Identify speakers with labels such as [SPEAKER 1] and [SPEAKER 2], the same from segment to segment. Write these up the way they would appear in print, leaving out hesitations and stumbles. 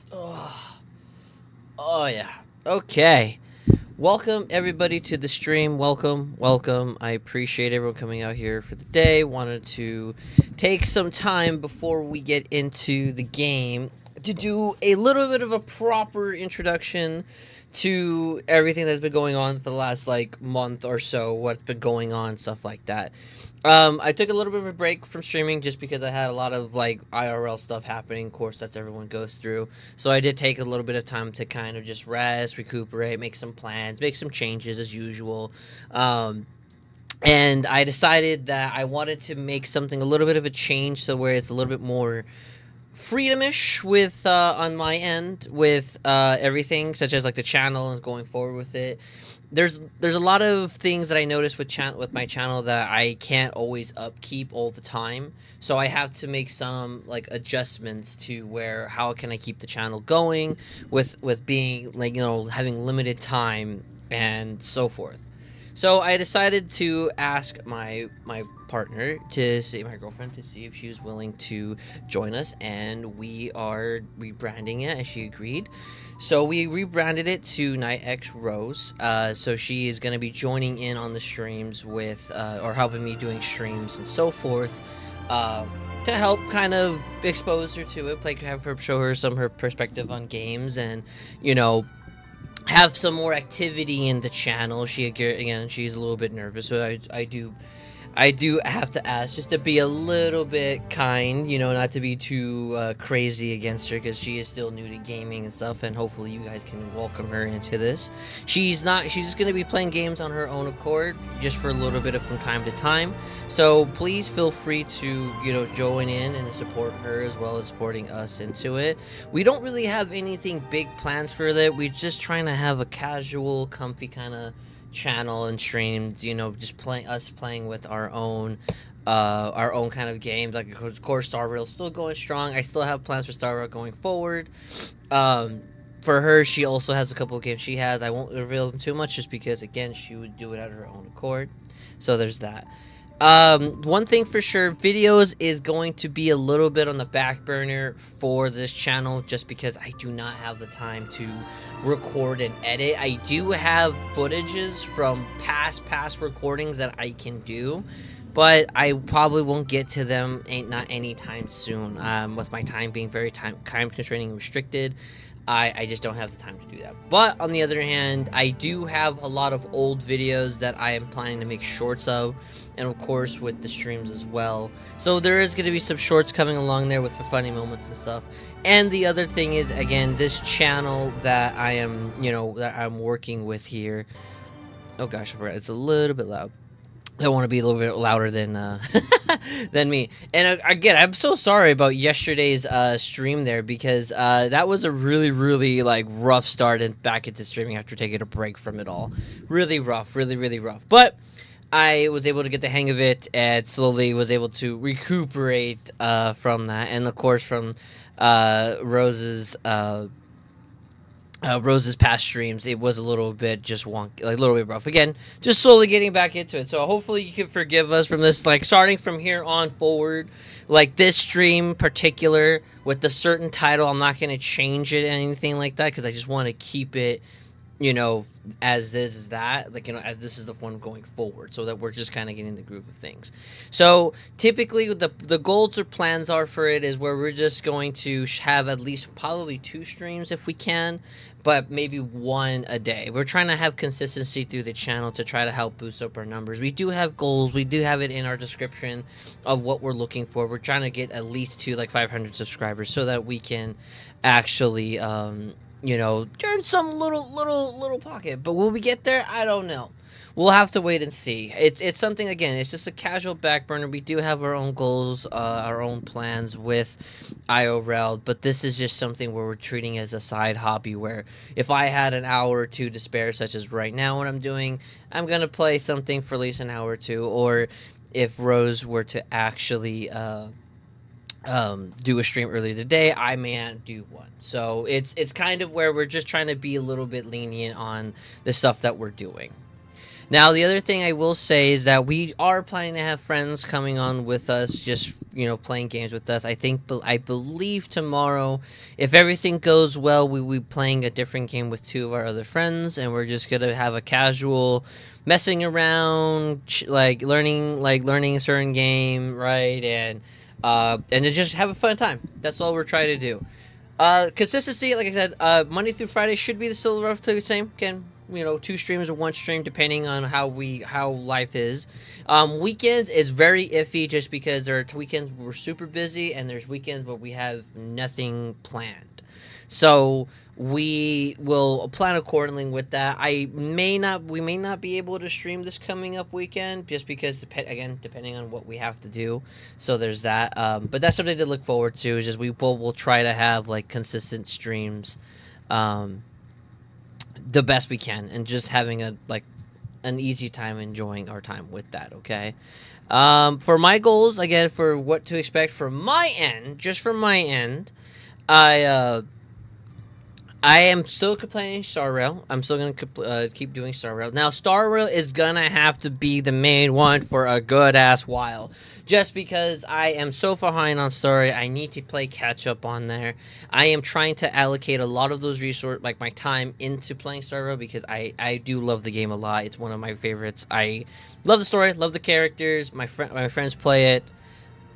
[SPEAKER 1] Oh, oh yeah. Okay. Welcome everybody to the stream. Welcome. I appreciate everyone coming out here for the day. Wanted to take some time before we get into the game to do a little bit of a proper introduction to everything that's been going on for the last like month or so, what's been going on, stuff like that. I took a little bit of a break from streaming just because I had a lot of like IRL stuff happening. Of course, that's everyone goes through. So I did take a little bit of time to kind of just rest, recuperate, make some plans, make some changes as usual. Um, and I decided that I wanted to make something a little bit of a change, so where it's a little bit more freedomish with on my end with everything, such as like the channel and going forward with it. There's a lot of things that I noticed with my channel that I can't always upkeep all the time. So I have to make some like adjustments to where how can I keep the channel going with being like having limited time and so forth. So I decided to ask my partner to see my girlfriend to see if she was willing to join us, and we are rebranding it, and she agreed. So we rebranded it to Knight&Rose. So she is going to be joining in on the streams with or helping me doing streams and so forth. To help kind of expose her to it, like have her show her some of her perspective on games, and you know have some more activity in the channel. She again, she's a little bit nervous, so I do have to ask just to be a little bit kind, not to be too crazy against her, because she is still new to gaming and stuff, and hopefully you guys can welcome her into this. She's just going to be playing games on her own accord, just for a little bit of from time to time. So please feel free to, join in and support her as well as supporting us into it. We don't really have anything big plans for that. We're just trying to have a casual, comfy kind of channel and streams, just playing with our own kind of games. Like of course StarRail still going strong. I still have plans for StarRail going forward. For her, she also has a couple of games she has. I won't reveal them too much just because again she would do it at her own accord. So there's that. One thing for sure, videos is going to be a little bit on the back burner for this channel, just because I do not have the time to record and edit. I do have footages from past recordings that I can do, but I probably won't get to them not anytime soon. With my time being very time constraining and restricted, I just don't have the time to do that. But on the other hand, I do have a lot of old videos that I am planning to make shorts of, and of course with the streams as well. So there is going to be some shorts coming along there with funny moments and stuff. And the other thing is, again, this channel that I am, that I'm working with here. Oh gosh, I forgot. It's a little bit loud. I want to be a little bit louder than than me. And again, I'm so sorry about yesterday's stream there, because that was a really like rough start and back into streaming after taking a break from it all. Really rough, really rough. But I was able to get the hang of it and slowly was able to recuperate from that, and of course from Rose's past streams, it was a little bit just wonky, like a little bit rough. Again, just slowly getting back into it. So hopefully you can forgive us from this, like starting from here on forward. Like this stream particular with the certain title, I'm not going to change it anything like that, because I just want to keep it, as this is that, like, as this is the one going forward, so that we're just kind of getting the groove of things. So typically the goals or plans are for it is where we're just going to have at least probably 2 streams if we can, but maybe 1 a day. We're trying to have consistency through the channel to try to help boost up our numbers. We do have goals. We do have it in our description of what we're looking for. We're trying to get at least to like 500 subscribers so that we can actually turn some little pocket. But will we get there? I don't know. We'll have to wait and see. It's something, again, it's just a casual back burner. We do have our own goals, our own plans with IRL, but this is just something where we're treating as a side hobby, where if I had an hour or two to spare, such as right now what I'm doing, I'm going to play something for at least an hour or two. Or if Rose were to actually do a stream earlier today, I may not do one. So it's kind of where we're just trying to be a little bit lenient on the stuff that we're doing. Now, the other thing I will say is that we are planning to have friends coming on with us, just playing games with us. I believe tomorrow, if everything goes well, we will be playing a different game with two of our other friends, and we're just gonna have a casual messing around, learning a certain game, right? And to just have a fun time. That's all we're trying to do. Consistency, like I said, Monday through Friday should be still roughly the same. Again, 2 streams or 1 stream, depending on how life is. Weekends is very iffy, just because there are weekends we're super busy, and there's weekends where we have nothing planned. So we will plan accordingly with that. We may not be able to stream this coming up weekend, just because depending on what we have to do. So there's that. But that's something to look forward to. Is just we'll try to have like consistent streams, the best we can, and just having an easy time enjoying our time with that. Okay. For my goals, again, for what to expect from my end, just from my end, I am still playing StarRail. I'm still going to keep doing StarRail. Now, StarRail is going to have to be the main one for a good-ass while. Just because I am so far behind on story, I need to play catch-up on there. I am trying to allocate a lot of those resources, like my time, into playing StarRail, because I do love the game a lot. It's one of my favorites. I love the story, love the characters. My friends play it.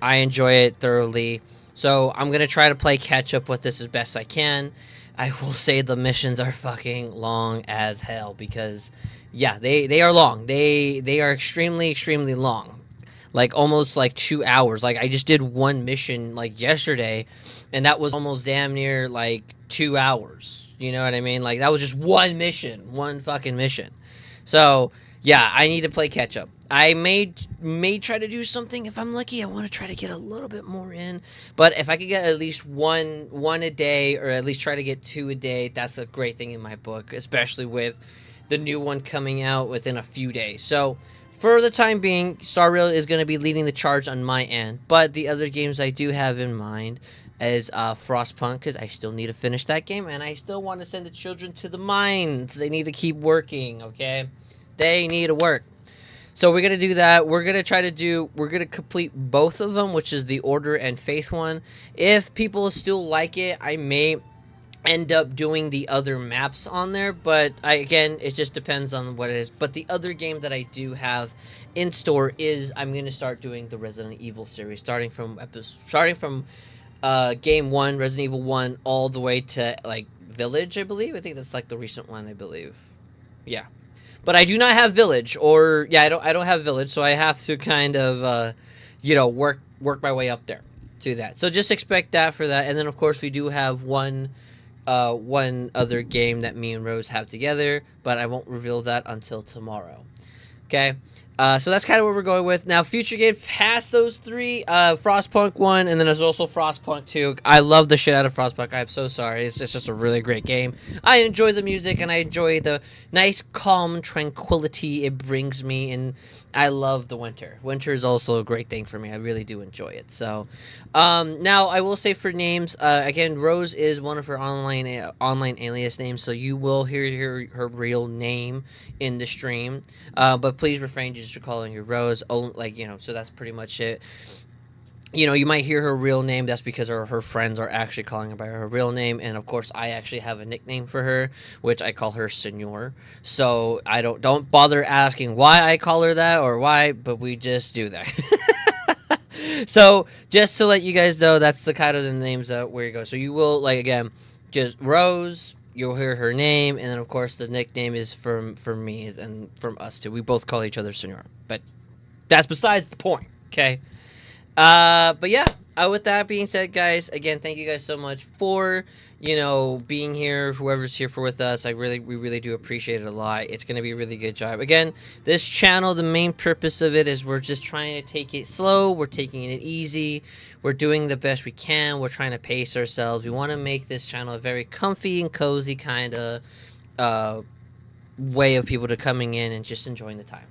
[SPEAKER 1] I enjoy it thoroughly. So I'm going to try to play catch-up with this as best I can. I will say the missions are fucking long as hell, because, yeah, they are long. They are extremely, extremely long. Like, almost, 2 hours. Like, I just did one mission, yesterday, and that was almost damn near, 2 hours. You know what I mean? Like, that was just one mission. One fucking mission. So, yeah, I need to play catch-up. I may try to do something if I'm lucky. I want to try to get a little bit more in, but if I could get at least one a day, or at least try to get 2 a day, that's a great thing in my book, especially with the new one coming out within a few days. So for the time being, StarRail is going to be leading the charge on my end, but the other games I do have in mind is Frostpunk, because I still need to finish that game, and I still want to send the children to the mines. They need to keep working, okay? They need to work. So we're going to do that. We're going to complete both of them, which is the Order and Faith one. If people still like it, I may end up doing the other maps on there, but again, it just depends on what it is. But the other game that I do have in store is I'm going to start doing the Resident Evil series, starting from game 1, Resident Evil 1, all the way to Village, I believe. I think that's the recent one, I believe. Yeah. But I do not have Village, I don't have Village, so I have to kind of, work my way up there to that. So just expect that for that. And then, of course, we do have one other game that me and Rose have together, but I won't reveal that until tomorrow. Okay? So that's kind of what we're going with. Now, future games past those 3, Frostpunk 1, and then there's also Frostpunk 2. I love the shit out of Frostpunk. I'm so sorry. It's just a really great game. I enjoy the music, and I enjoy the nice, calm tranquility it brings me, and I love the winter. Winter is also a great thing for me. I really do enjoy it. So, now I will say for names, again, Rose is one of her online alias names, so you will hear her real name in the stream. But please refrain just from calling her Rose. So that's pretty much it. You might hear her real name. That's because her friends are actually calling her by her real name. And, of course, I actually have a nickname for her, which I call her Senor. So I don't bother asking why I call her that or why, but we just do that. So just to let you guys know, that's the kind of the names where you go. So you will, again, just Rose. You'll hear her name, and then, of course, the nickname is from me and from us, too. We both call each other Senor. But that's besides the point, okay? But yeah, with that being said, guys, again, thank you guys so much for, being here, whoever's here with us. We really do appreciate it a lot. It's going to be a really good job. Again, this channel, the main purpose of it is we're just trying to take it slow. We're taking it easy. We're doing the best we can. We're trying to pace ourselves. We want to make this channel a very comfy and cozy kind of way of people to coming in and just enjoying the time.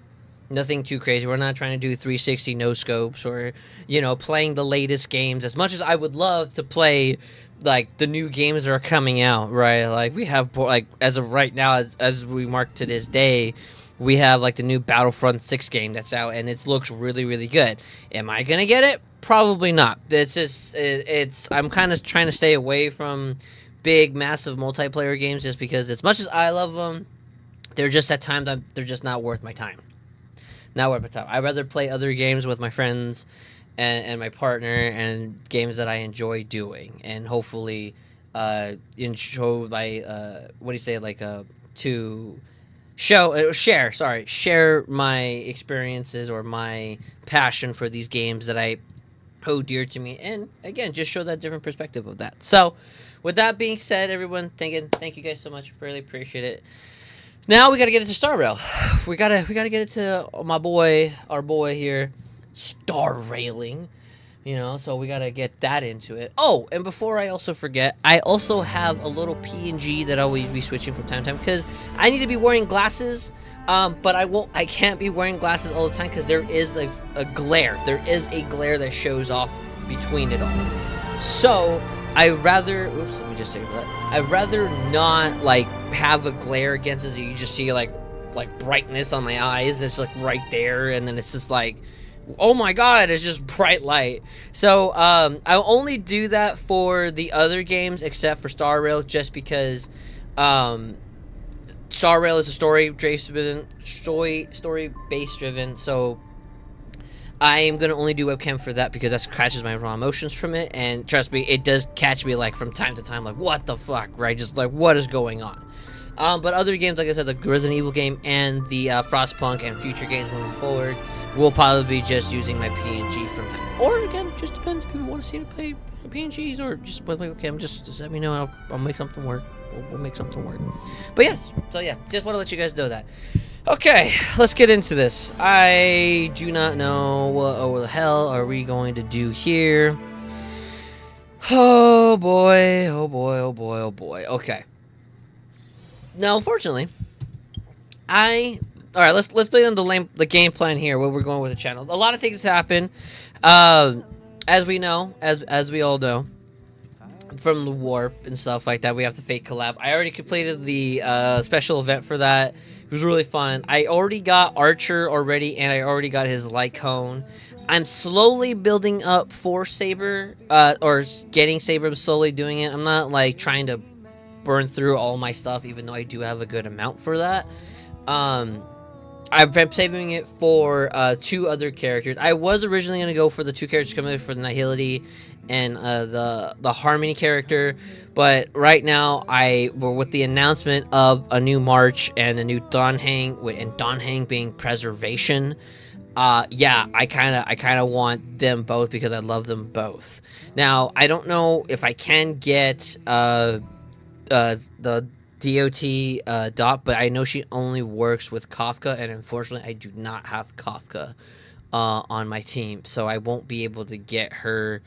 [SPEAKER 1] Nothing too crazy. We're not trying to do 360 no scopes or, playing the latest games. As much as I would love to play, like the new games that are coming out, right? Like we have like as of right now, as we mark to this day, we have like the new Battlefront 6 game that's out, and it looks really really good. Am I gonna get it? Probably not. It's just it's I'm kind of trying to stay away from big massive multiplayer games just because as much as I love them, they're just at times they're just not worth my time. Not worth my time. I'd rather play other games with my friends and my partner and games that I enjoy doing, and hopefully show my what do you say, like to share my experiences or my passion for these games that I hold dear to me, and again just show that different perspective of that. So with that being said, everyone, thank you guys so much, really appreciate it. Now we gotta get into StarRail. We gotta get into our boy here, StarRailing. You know, so we gotta get that into it. Oh, and before I also forget, I also have a little PNG that I'll always be switching from time to time because I need to be wearing glasses. But I can't be wearing glasses all the time because there is like a glare. There is a glare that shows off between it all. So I rather, oops, let me just take that. I'd rather not like have a glare against it. So you just see like brightness on my eyes. It's like right there, and then it's just like, oh my god, it's just bright light. So I'll only do that for the other games except for StarRail, just because StarRail is a story-based driven. So I am gonna only do webcam for that because that catches my raw emotions from it, and trust me, it does catch me like from time to time, like what the fuck, right? Just like what is going on. But other games, like I said, the Resident Evil game and the Frostpunk and future games moving forward, we'll probably be just using my PNG from that. Or again, just depends if people want to see me play PNGs or just like okay, just let me know. I'll make something work. We'll make something work. But yes, so yeah, just want to let you guys know that. Okay, let's get into this. I do not know what the hell are we going to do here. Oh boy, oh boy, oh boy, oh boy. Okay. Now, unfortunately, all right, let's lay on the game plan here. Where we're going with the channel. A lot of things happen, as we know, as we all know, from the warp and stuff like that. We have the fake collab. I already completed the special event for that. It was really fun. I already got Archer already, and I already got his light cone. I'm slowly building up for Saber, or getting Saber. I'm slowly doing it. I'm not like trying to burn through all my stuff, even though I do have a good amount for that. I've been saving it for 2 other characters. I was originally going to go for the 2 characters coming for the Nihility and the Harmony character, but right now we're with the announcement of a new March and a new Donhang, and Donhang being Preservation. Yeah, I kind of want them both because I love them both. Now, I don't know if I can get the DOT Dot, but I know she only works with Kafka, and unfortunately I do not have Kafka on my team, so I won't be able to get her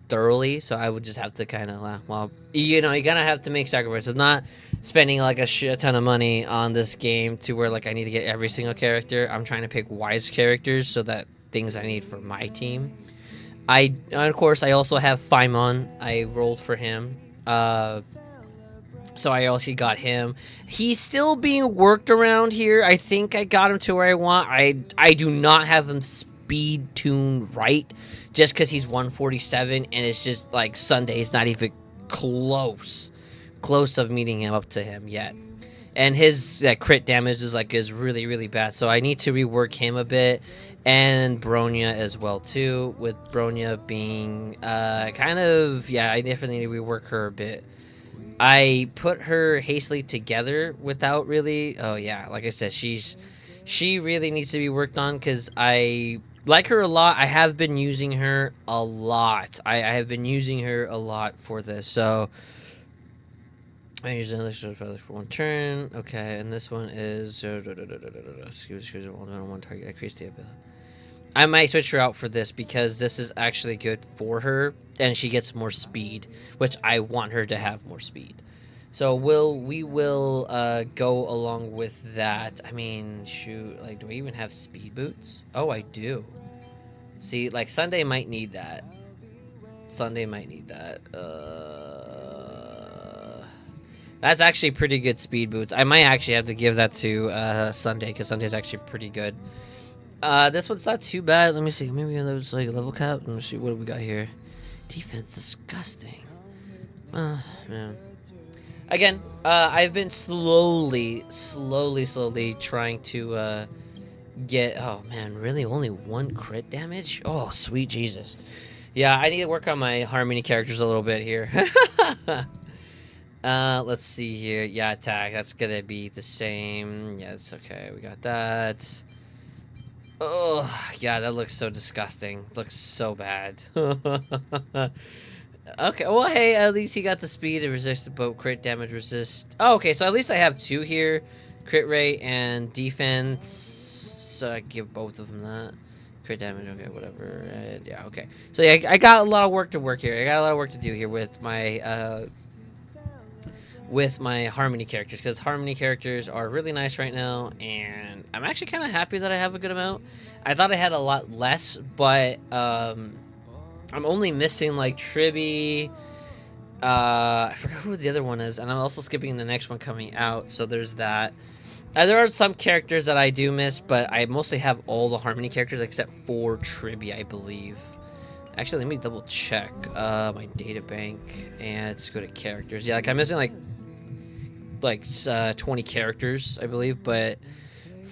[SPEAKER 1] thoroughly. So I would just have to kind of, well, you know, you're gonna have to make sacrifices. I'm not spending like a shit ton of money on this game to where like I need to get every single character. I'm trying to pick wise characters so that things I need for my team. Of course, I also have Faimon. I rolled for him. So I also got him. He's still being worked around here. I think I got him to where I want. I do not have him speed tuned right, just because he's 147, and it's just like Sunday's not even close of meeting him up to him yet. And his crit damage is really, really bad. So I need to rework him a bit. And Bronya as well too, with Bronya being kind of, yeah, I definitely need to rework her a bit. I put her hastily together without really, oh yeah, like I said, she really needs to be worked on because I like her a lot. I have been using her a lot. I have been using her a lot for this. So I use this for 1 turn. Okay, and this one is excuse one target. Increase the ability. I might switch her out for this because this is actually good for her, and she gets more speed, which I want her to have more speed. So we will go along with that. I mean, shoot, like, do I even have speed boots? Oh, I do. See, like, Sunday might need that. Sunday might need that. That's actually pretty good speed boots. I might actually have to give that to Sunday, because Sunday's actually pretty good. This one's not too bad. Let me see. Maybe there's like a level cap. Let me see. What do we got here? Defense, disgusting. Man. Again, I've been slowly trying to get. Oh man, really? Only 1 crit damage? Oh, sweet Jesus. Yeah, I need to work on my harmony characters a little bit here. Let's see here. Yeah, attack. That's gonna be the same. Yeah, it's okay. We got that. Oh, yeah, that looks so disgusting. Looks so bad. Okay, well, hey, at least he got the speed to resist the boat, crit damage resist. Oh, okay, so at least I have 2 here. Crit rate and defense. So I give both of them that. Crit damage, okay, whatever. And yeah, okay. So yeah, I got a lot of work to work here. I got a lot of work to do here with my harmony characters, because harmony characters are really nice right now, and I'm actually kind of happy that I have a good amount. I thought I had a lot less, but I'm only missing like Tribby. I forgot who the other one is, and I'm also skipping the next one coming out, so there's that. There are some characters that I do miss, but I mostly have all the harmony characters except for Tribby, I believe. Actually, let me double check my data bank, and let's go to characters. Yeah, like I'm missing like 20 characters, I believe, but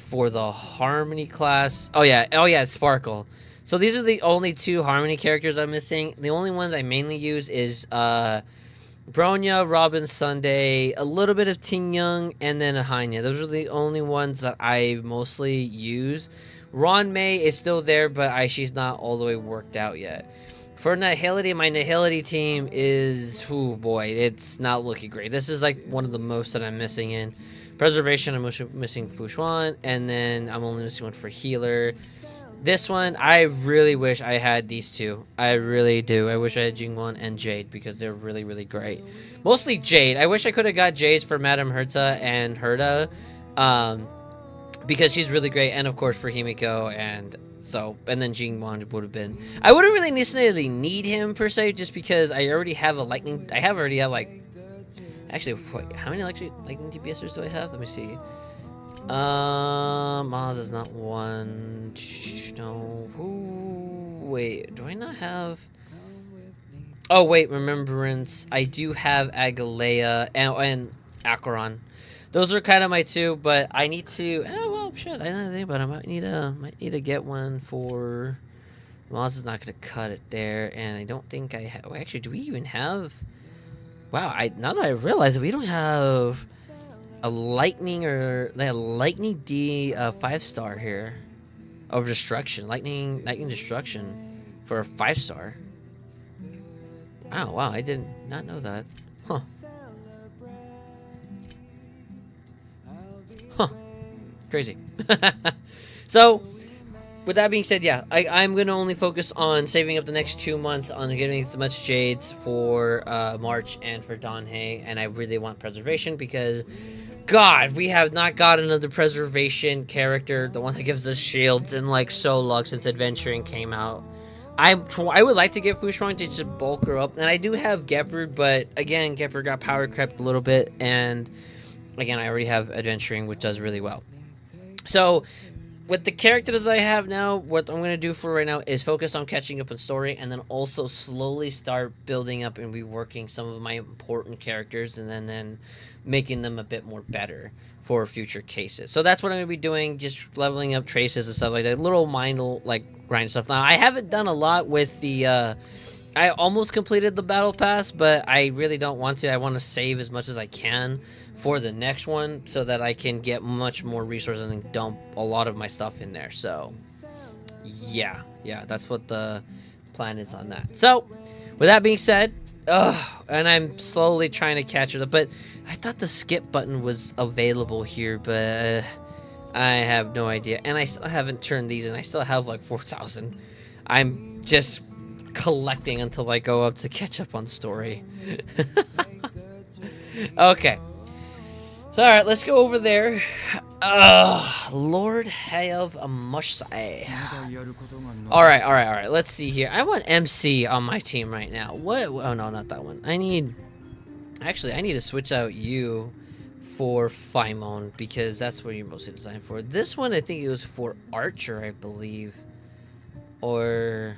[SPEAKER 1] for the harmony class, oh yeah, Sparkle. So these are the only 2 harmony characters I'm missing. The only ones I mainly use is Bronya, Robin, Sunday, a little bit of Ting Young, and then Ahanya. Those are the only ones that I mostly use. Ron May is still there, but she's not all the way worked out yet. For Nihility, my Nihility team is, oh boy, it's not looking great. This is like one of the most that I'm missing in. Preservation, I'm missing Fushuan, and then I'm only missing one for Healer. This one, I really wish I had these 2. I really do. I wish I had Jingwon and Jade, because they're really, really great. Mostly Jade. I wish I could have got Jades for Madame Herta and Herta, because she's really great, and of course for Himiko, and then Jingwon would have been. I wouldn't really necessarily need him per se, just because I already have a lightning. Already have like. Actually, wait, how many lightning DPSers do I have? Let me see. Maz is not one. No. Ooh, wait, do I not have? Oh wait, Remembrance. I do have Agalea and Acheron. Those are kind of my 2, but I need to. Well, shit. I don't think, but I might need to get one for. Maz is not gonna cut it there, and I don't think I have. Oh, actually, do we even have? Wow, now that I realize that we don't have a lightning D 5-star here of destruction. Lightning destruction for a 5-star. Oh wow, I did not know that. Huh. Crazy. So with that being said, yeah, I'm gonna only focus on saving up the next 2 months on getting as much Jades for March and for Donhei, and I really want Preservation, because God, we have not got another Preservation character, the one that gives us shields, in like so long since Adventuring came out. I would like to get Fushuang to just bulk her up, and I do have Gepard, but again, Gepard got power crept a little bit, and again, I already have Adventuring, which does really well. So with the characters I have now, what I'm going to do for right now is focus on catching up on story, and then also slowly start building up and reworking some of my important characters, and then making them a bit more better for future cases. So that's what I'm going to be doing, just leveling up traces and stuff like that. Little mind like grind stuff. Now, I haven't done a lot with the I almost completed the battle pass, but I really don't want to. I want to save as much as I can for the next one, so that I can get much more resources and dump a lot of my stuff in there. So yeah, that's what the plan is on that. So with that being said, and I'm slowly trying to catch it up, but I thought the skip button was available here, but I have no idea, and I still haven't turned these, and I still have like 4,000. I'm just collecting until I go up to catch up on story. Okay. So, alright, let's go over there. Lord have a Mushai. Alright. Let's see here. I want MC on my team right now. What? Oh, no, not that one. Actually, I need to switch out you for Phymon because that's what you're mostly designed for. This one, I think it was for Archer, I believe. Or...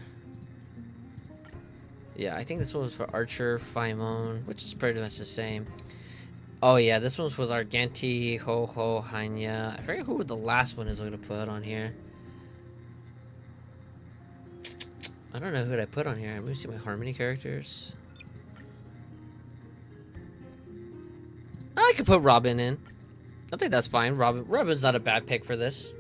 [SPEAKER 1] yeah, I think this one was for Archer, Phymon, which is pretty much the same. Oh yeah, this one was Argenti, Ho-Ho, Hanya. I forget who the last one is I'm going to put on here. I don't know who I put on here. Let me see my Harmony characters. I could put Robin in. I think that's fine. Robin's not a bad pick for this.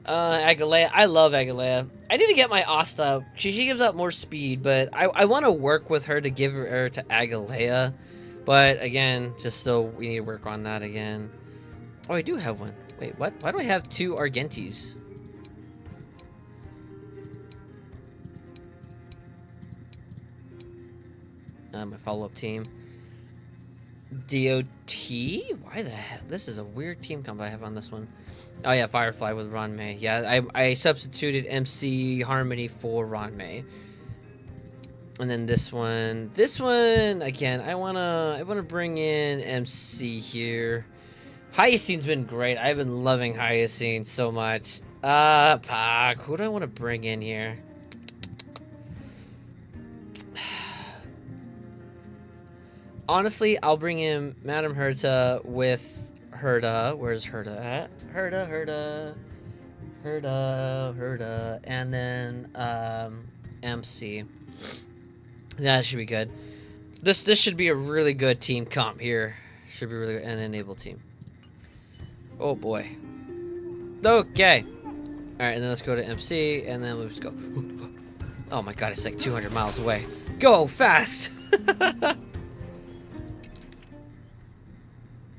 [SPEAKER 1] Agalea. I love Agalea. I need to get my Asta up. She gives up more speed, but I want to work with her to give her to Agalea. But again, just still, we need to work on that again. Oh, I do have one. Wait, what? Why do I have 2 Argentis? My follow-up team. DOT? Why the hell? This is a weird team combo I have on this one. Oh yeah, Firefly with Ron May. Yeah, I substituted MC Harmony for Ron May. And then this one again. I wanna bring in MC here. Hyacint's been great. I've been loving Hyacint so much. Fuck. Who do I want to bring in here? Honestly, I'll bring in Madame Herta with Herta. Where's Herta at? Herta. And then MC. That should be good. This should be a really good team comp here. Should be really good. And enable team. Oh boy. Okay. Alright, and then let's go to MC, and then let's go. Oh my god, it's like 200 miles away. Go fast!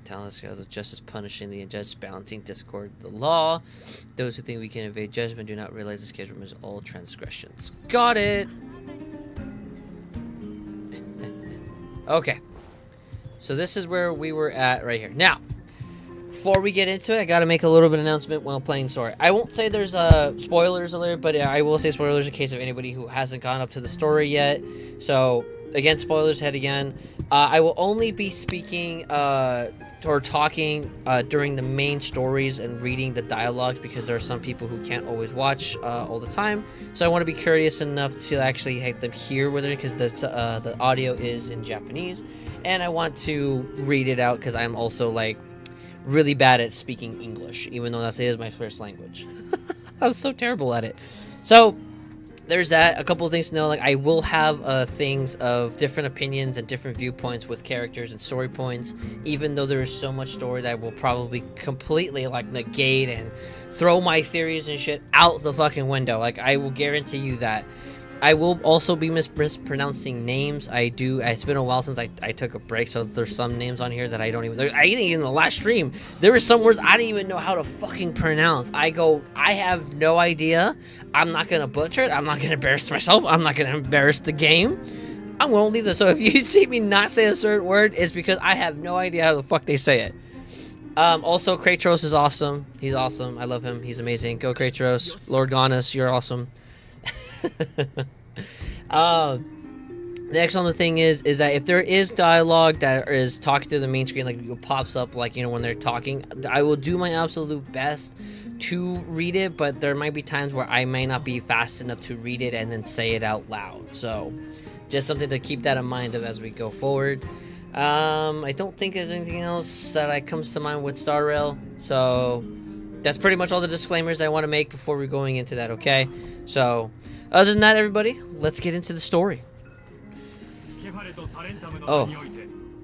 [SPEAKER 1] Talent scales of justice punishing the unjust, balancing discord the law. Those who think we can evade judgment do not realize the schedule removes all transgressions. Got it! Okay. So this is where we were at right here. Now, before we get into it, I gotta make a little bit of announcement while playing story. I won't say there's spoilers alert, but I will say spoilers in case of anybody who hasn't gone up to the story yet. So, again, spoilers ahead again. I will only be speaking or talking during the main stories and reading the dialogues because there are some people who can't always watch all the time. So I want to be courteous enough to actually have them hear with it because the audio is in Japanese. And I want to read it out because I'm also like really bad at speaking English, even though that is my first language. I'm so terrible at it. So there's that. A couple of things to know, like I will have things of different opinions and different viewpoints with characters and story points, even though there is so much story that will probably completely like negate and throw my theories and shit out the fucking window. Like I will guarantee you that. I will also be mispronouncing names. It's been a while since I took a break, so there's some names on here that I don't even... I didn't even in the last stream. There were some words I didn't even know how to fucking pronounce. I have no idea. I'm not going to butcher it. I'm not going to embarrass myself. I'm not going to embarrass the game. I'm going to leave this. So if you see me not say a certain word, it's because I have no idea how the fuck they say it. Also, Kratos is awesome. He's awesome. I love him. He's amazing. Go Kratos. Yes. Lord Gaunus, you're awesome. The excellent thing is that if there is dialogue that is talking to the main screen, like it pops up, like, you know, when they're talking, I will do my absolute best to read it, but there might be times where I may not be fast enough to read it and then say it out loud. So just something to keep that in mind of as we go forward. I don't think there's anything else that comes to mind with StarRail. So that's pretty much all the disclaimers I want to make before we're going into that, okay? So other than that, everybody, let's get into the story. Oh,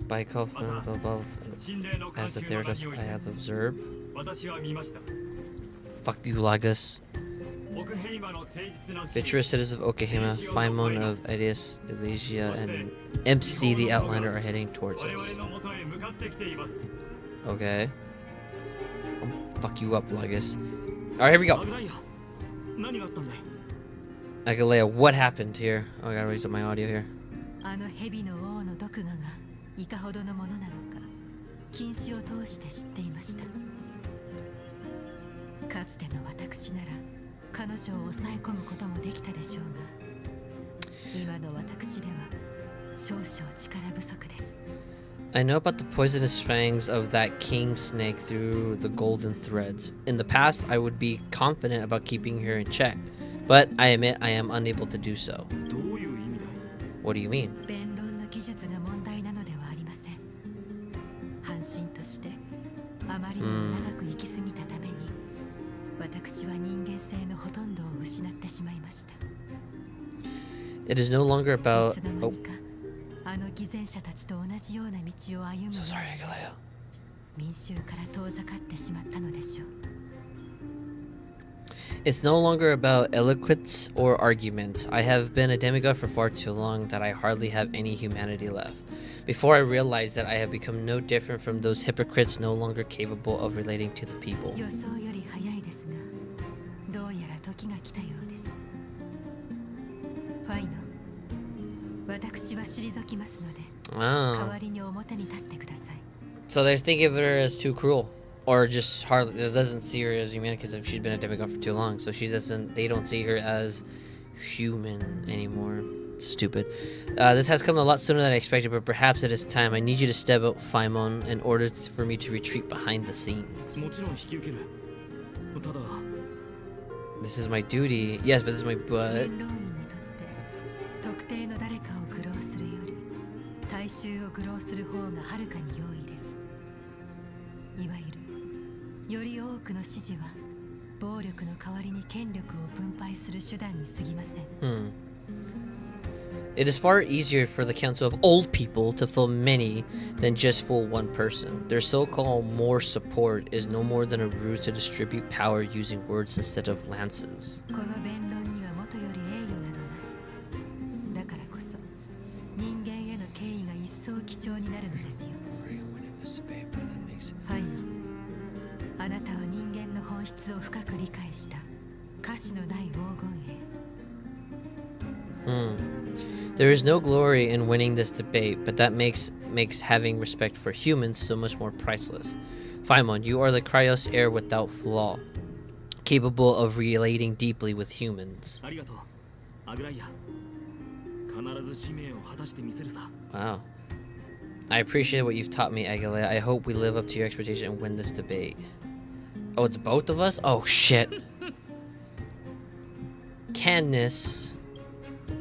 [SPEAKER 1] by confidence above as the theorist I have observed. Fuck you, Lagos. Virtuous citizens of Okehima, Phymon of Aedes, Elysia, and MC the Outliner are heading towards us. Okay. Fuck you up, Lagos. Alright, here we go. Agalea, what happened here? Oh, I gotta raise up my audio here.
[SPEAKER 2] かつての私なら彼女を抑え込むこともできたでしょうが、今の私では少々力不足です。
[SPEAKER 1] I know about the poisonous fangs of that king snake through the golden threads. In the past, I would be confident about keeping her in check, but I admit I am unable to do so. What do you mean?
[SPEAKER 2] 弁論の技術が問題なのではありません。半身としてあまりにも長く生きすぎたために、私は人間性のほとんどを失ってしまいました。
[SPEAKER 1] It is no longer about... Oh.
[SPEAKER 2] あの偽善者たちと同じような道を歩む。
[SPEAKER 1] So sorry, Agaleo.
[SPEAKER 2] 民衆から遠ざかってしまったのでしょう。
[SPEAKER 1] It's no longer about eloquence or arguments. I have been a demigod for far too long that I hardly have any humanity left. Before I realize that I have become no different from those hypocrites no longer capable of relating to the people.
[SPEAKER 2] 予想より早いですが、どうやら時が来たようです。ファイノ、私は退きますので、代わりに表に立ってください。
[SPEAKER 1] So they're thinking of her as too cruel. Or just hardly doesn't see her as human because she's been a demigod for too long. So she doesn't. They don't see her as human anymore. Stupid. This has come a lot sooner than I expected, but perhaps it is time. I need you to step out, Phaimon, in order for me to retreat behind the scenes. This is my duty. Yes, but this is my butt.
[SPEAKER 2] より多くの指示は暴力の代わりに権力を分配する手段に過ぎません。
[SPEAKER 1] It is far easier for the council of old people to fool many than just fool one person. Their so-called more support is no more than a ruse to distribute power using words instead of lances.
[SPEAKER 2] この弁論にはもとより栄誉などない。だからこそ人間への敬意が一層貴重になるのですよ。はい。あなたは人間の本質を深く理解した瑕疵のない黄金兵。
[SPEAKER 1] There is no glory in winning this debate, but that makes having respect for humans so much more priceless. Phaimon, you are the Cryos heir without flaw, capable of relating deeply with humans. Wow. I appreciate what you've taught me, Agalea. I hope we live up to your expectation and win this debate. Oh, it's both of us? Oh, shit. Candace.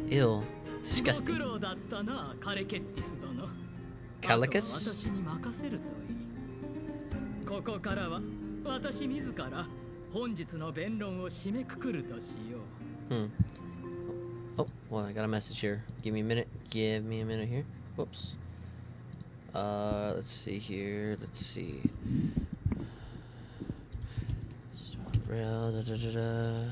[SPEAKER 1] Ew. Disgusting. Calicus? Oh, well, I got a message here. Give me a minute. Give me a minute here. Whoops. Let's see here. Let's see. StarRail, da da da da.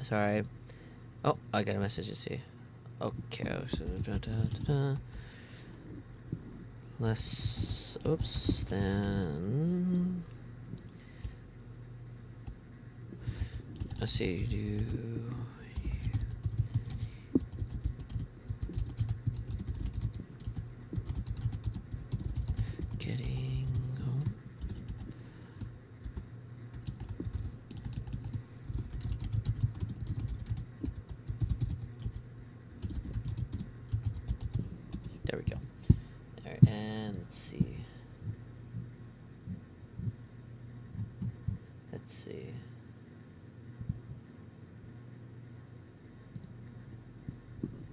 [SPEAKER 1] Sorry. Oh, I got a message to see. Okay. So, let's. Oops. Then. Let's see. Getting home. There we go. All right, and let's see. Let's see.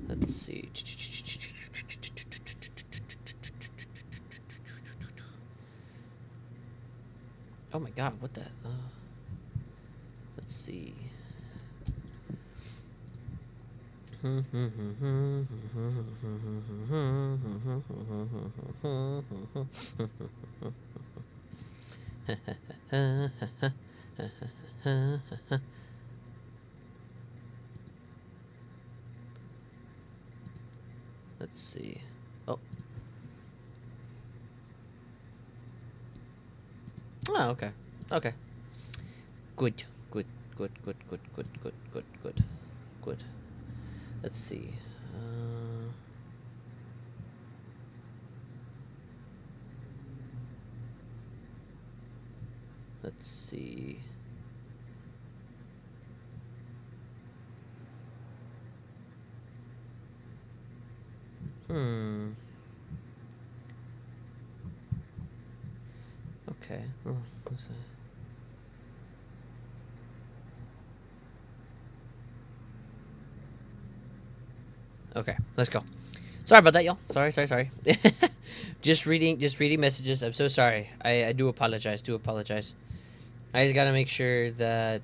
[SPEAKER 1] Let's see. Oh my god, what the? Let's see. Let's see. Oh. Oh, okay. Okay. Good. Good. Good. Good. Good. Good. Good. Good. Good. Good. Let's see. Let's see. Okay. Oh, what's that? Okay, let's go. Sorry about that, y'all. Sorry. just reading messages. I'm so sorry. I do apologize. I just gotta make sure that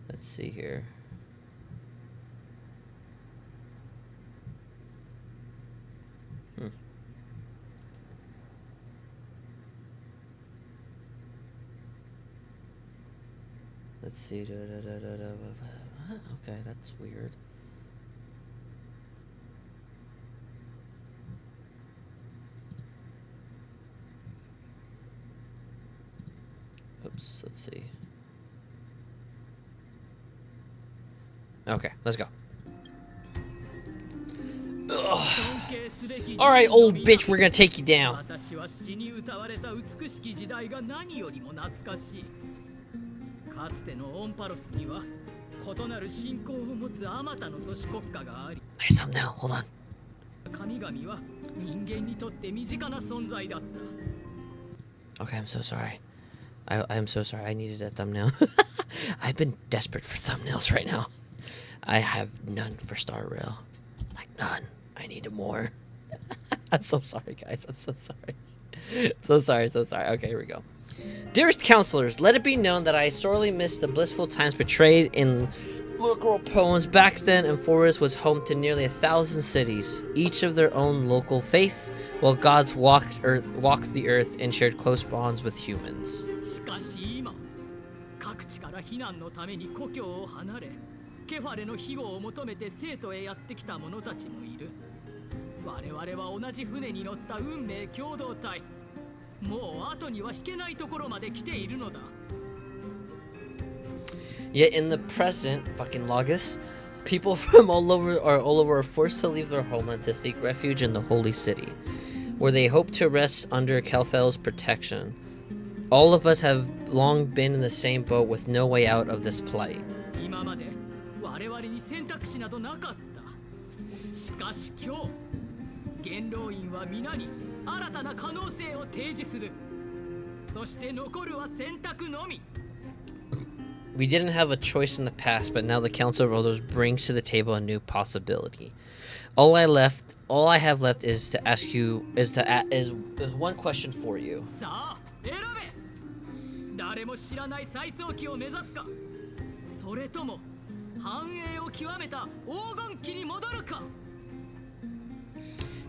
[SPEAKER 1] let's see here. Let's see. Okay, that's weird. Oops, let's see. Okay, let's go. Alright, old bitch, we're gonna take you down. Nice thumbnail, hold on. Okay, I'm so sorry. I'm so sorry. I needed a thumbnail. I've been desperate for thumbnails right now. I have none for StarRail. Like, none. I needed more. I'm so sorry, guys. I'm so sorry. So sorry. Okay, here we go. Dearest counselors, let it be known that I sorely miss the blissful times portrayed in local poems. Back then, Forest was home to nearly 1,000 cities, each of their own local faith, while gods walked the earth and shared close bonds with humans. Yet in the present, fucking Logos, people from all over are forced to leave their homeland to seek refuge in the holy city, where they hope to rest under Kelfel's protection. All of us have long been in the same boat with no way out of this plight. We didn't have a choice in the past, but now the Council of Elders brings to the table a new possibility. All I have left is to ask you is one question for you.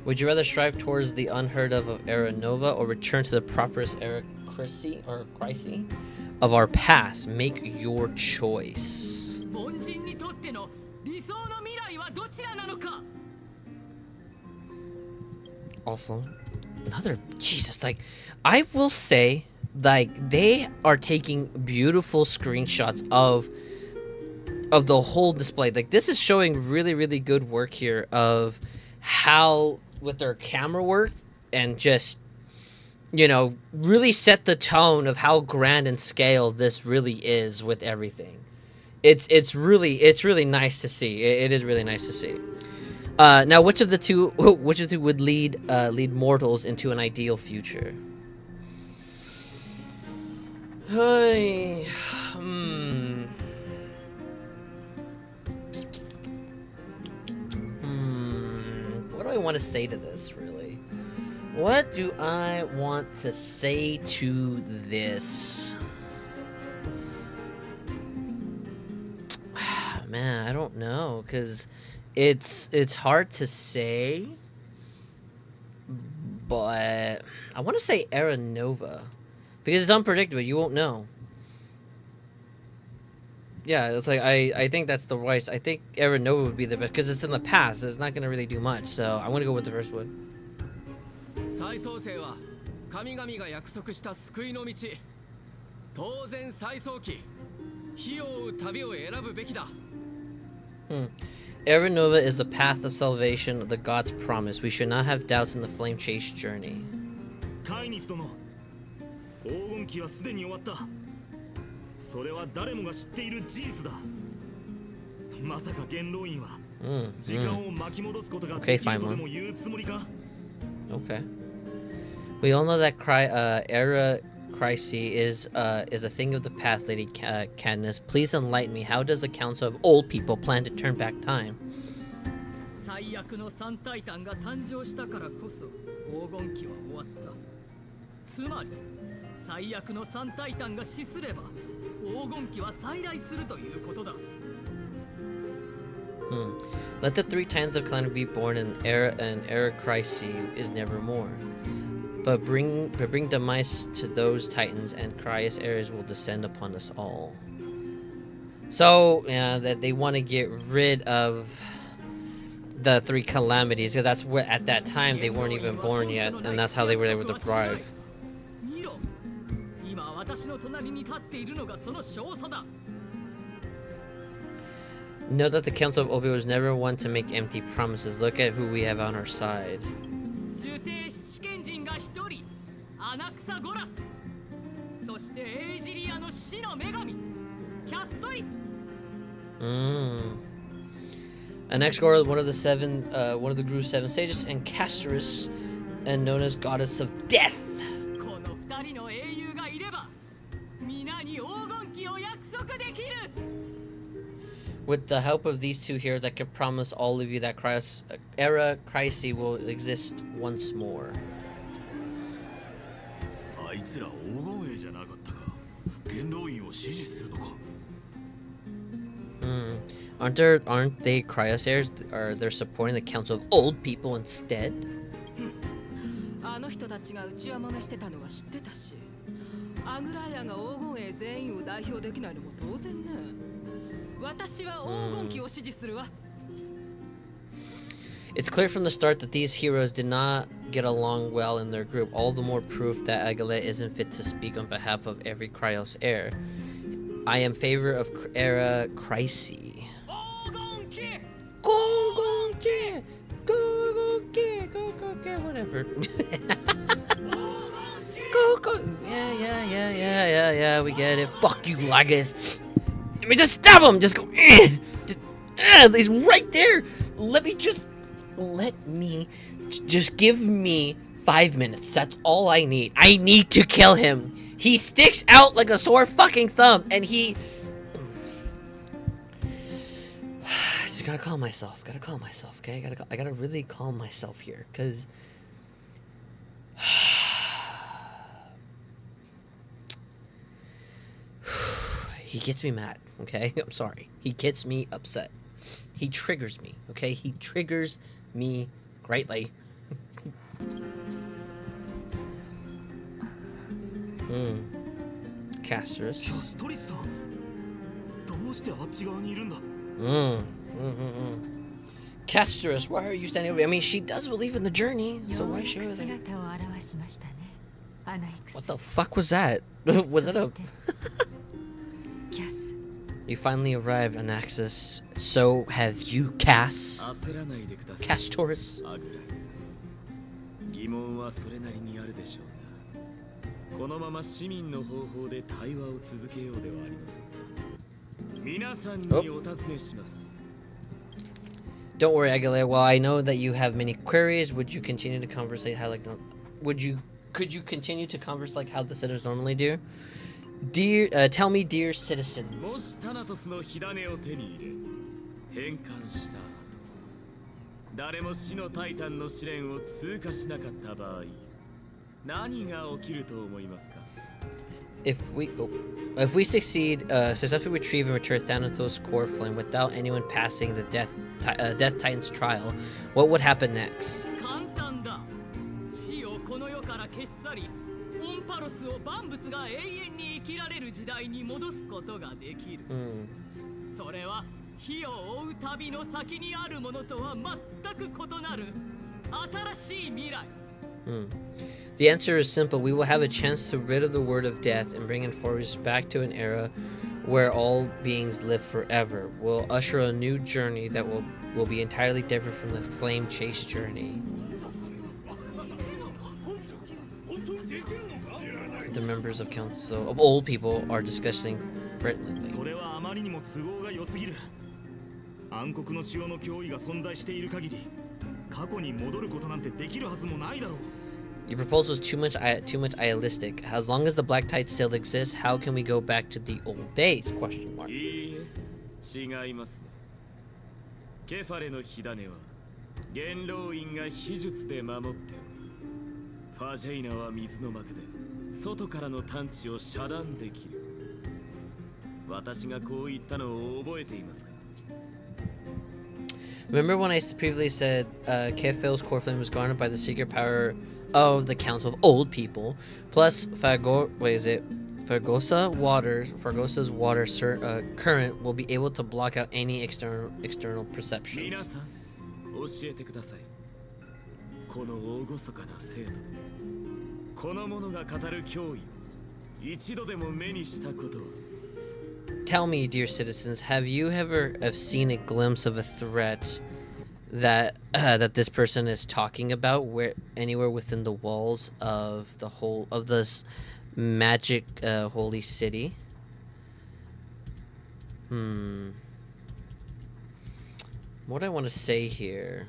[SPEAKER 1] Would you rather strive towards the unheard of Era Nova or return to the properest aristocracy of our past? Make your choice. Also, Jesus, like, I will say, like, they are taking beautiful screenshots of the whole display. Like, this is showing really, really good work here of how, with their camera work, and just, you know, really set the tone of how grand in scale this really is with everything. It's really nice to see. It is really nice to see. Now, which of the two would lead mortals into an ideal future? What do I want to say to this, really? What do I want to say to this? Man, I don't know, because it's hard to say, but I want to say Era Nova, because it's unpredictable. You won't know. Yeah, it's like I think that's the right. I think Era Nova would be the best because it's in the past. It's not gonna really do much, so I want to go with the first one. Era Nova is the path of salvation of the gods' promise. We should not have doubts in the flame chase journey.
[SPEAKER 3] カイニス殿、黄金期はすでに終わった。それは誰もが知っている事実だ。まさか元老院は時間を巻き戻すことができるとでも言うつもりか?
[SPEAKER 1] Okay. We all know that Era Crisis is a thing of the past, Lady Cadmus. Please enlighten me. How does the Council of Old People plan to turn back time?
[SPEAKER 4] 最悪の三タイタンが誕生したからこそ黄金期は終わった。つまり最悪の三タイタンが死すれば黄金期は再来するということだ。
[SPEAKER 1] Let the three titans of calamity be born, and era crisis is nevermore. But bring demise to those titans, and crisis eras will descend upon us all. So, yeah, that they want to get rid of the three calamities, because that's what at that time they weren't even born yet, and that's how they were able to thrive. Know that the Council of Obi was never one to make empty promises. Look at who we have on our side. Anaxagora, one of the group's 7 sages, and Castorus, and known as Goddess of Death. With the help of these two heroes, I can promise all of you that Era Crisis will exist once more. Aren't they Cryosairs? Are they supporting the Council of Old People instead? It's clear from the start that these heroes did not get along well in their group, all the more proof that Agale isn't fit to speak on behalf of every Cryos heir. I am in favor of Era Crisis. Go, whatever. Go. Yeah, we get it. Fuck you, Lagus. Let me just stab him. Just go. He's right there. Let me just give me 5 minutes. That's all I need. I need to kill him. He sticks out like a sore fucking thumb, and he. Just gotta calm myself. Okay, I gotta really calm myself here, cause. He gets me mad, okay? I'm sorry. He gets me upset. He triggers me, okay? He triggers me greatly. Castorus. Castorus, why are you standing over? I mean, she does believe in the journey, so why should I? What the fuck was that? Was it a... You finally arrived on Axis. So have you, Castorus. Don't worry, Aguilera. Well, I know that you have many queries. Would you continue to conversate how could you continue to converse like how the citizens normally do? Tell me, dear citizens. If we successfully retrieve and return Thanatos' core flame without anyone passing the Death Titan's trial, what would happen next? The answer is simple. We will have a chance to rid of the word of death and bring Enforcers back to an era where all beings live forever. We'll usher a new journey that will be entirely different from the flame chase journey. The members of Council of Old People are discussing frequently. Your proposal is too much idealistic. As long as the Black Tide still exists, how can we go back to the old days? Question mark.
[SPEAKER 3] ケファレの火種は元老院が秘術で守っておる。ファジェイナは水の膜で外からの探知を遮断できる。私がこう言ったのを覚えていますか?
[SPEAKER 1] Remember when I previously said Kefil's core flame was guarded by the secret power of the Council of Old People, plus Fargosa's water current will be able to block out any external perceptions.
[SPEAKER 3] 皆さん、教えてください。この大ごそかな制度、この者が語る脅威を一度でも目にしたことは。
[SPEAKER 1] Tell me, dear citizens, have you ever seen a glimpse of a threat that this person is talking about, anywhere within the walls of this magic holy city? What do I want to say here?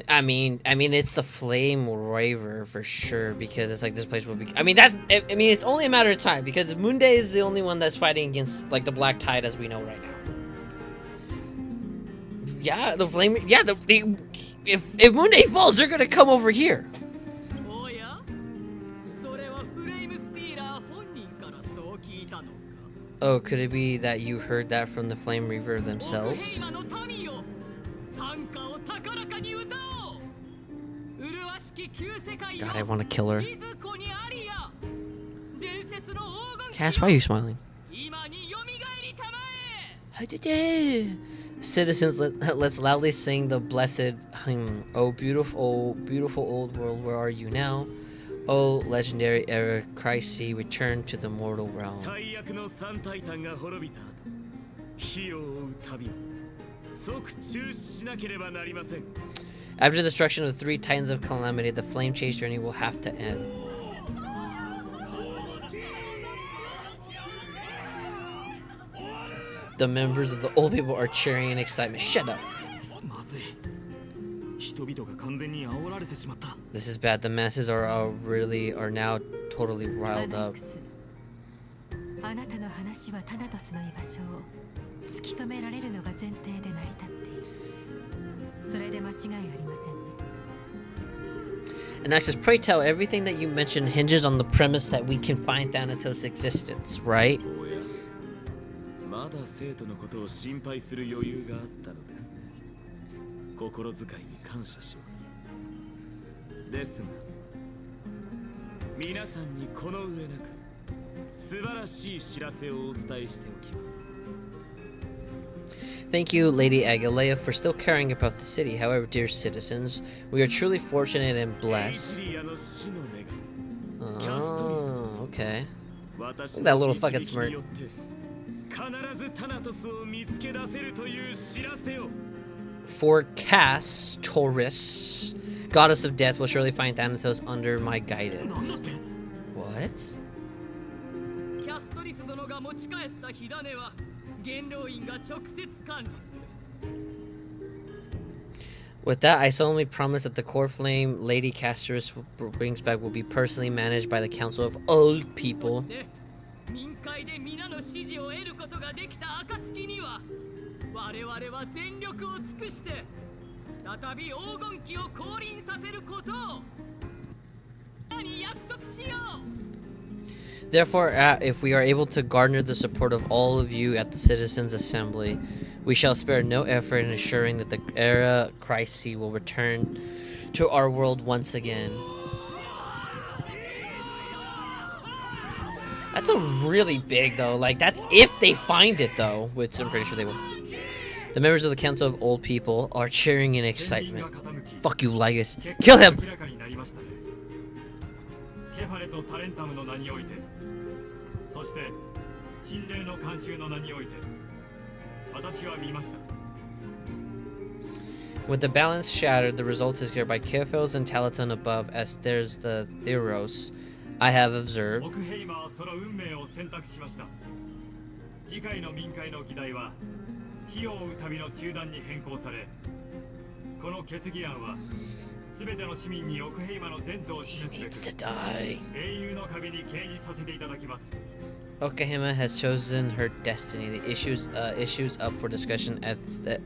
[SPEAKER 1] I mean, it's the Flame Raver for sure, because it's like this place will be. It's only a matter of time, because Moonday is the only one that's fighting against like the Black Tide as we know right now. Yeah, the Flame. Yeah, if Moonday falls, they're gonna come over here. Oh, could it be that you heard that from the Flame Reaver themselves? God, I want to kill her. Cass, why are you smiling? Citizens, let's loudly sing the blessed hymn. Oh, beautiful old world, where are you now? Oh, legendary era, Christ, return to the mortal realm. After the destruction of the 3 Titans of Calamity, the Flame Chase journey will have to end. The members of the Old People are cheering in excitement. Shut up. This is bad. The masses are now totally riled up. And Axis, pray tell, everything that you mentioned hinges on the premise that we can find Thanatos' existence, right? Thank you, Lady Agalea, for still caring about the city. However, dear citizens, we are truly fortunate and blessed. Oh, okay. Look at that little fucking smirk. For Cass, Taurus, goddess of death, will surely find Thanatos under my guidance. What? With that, I solemnly promise that the core flame Lady Casterus brings back will be personally managed by the Council of Old People. Therefore, if we are able to garner the support of all of you at the Citizens' Assembly, we shall spare no effort in ensuring that the era Christ will return to our world once again. That's a really big, though. Like, that's if they find it, though, which I'm pretty sure they will. The members of the Council of Old People are cheering in excitement. Fuck you, Lygus. Kill him! With the balance shattered, the result is clear by Kephil's and Talaton above, as there's the Theros I have observed. He needs to die. Okahima has chosen her destiny. The issues up for discussion at the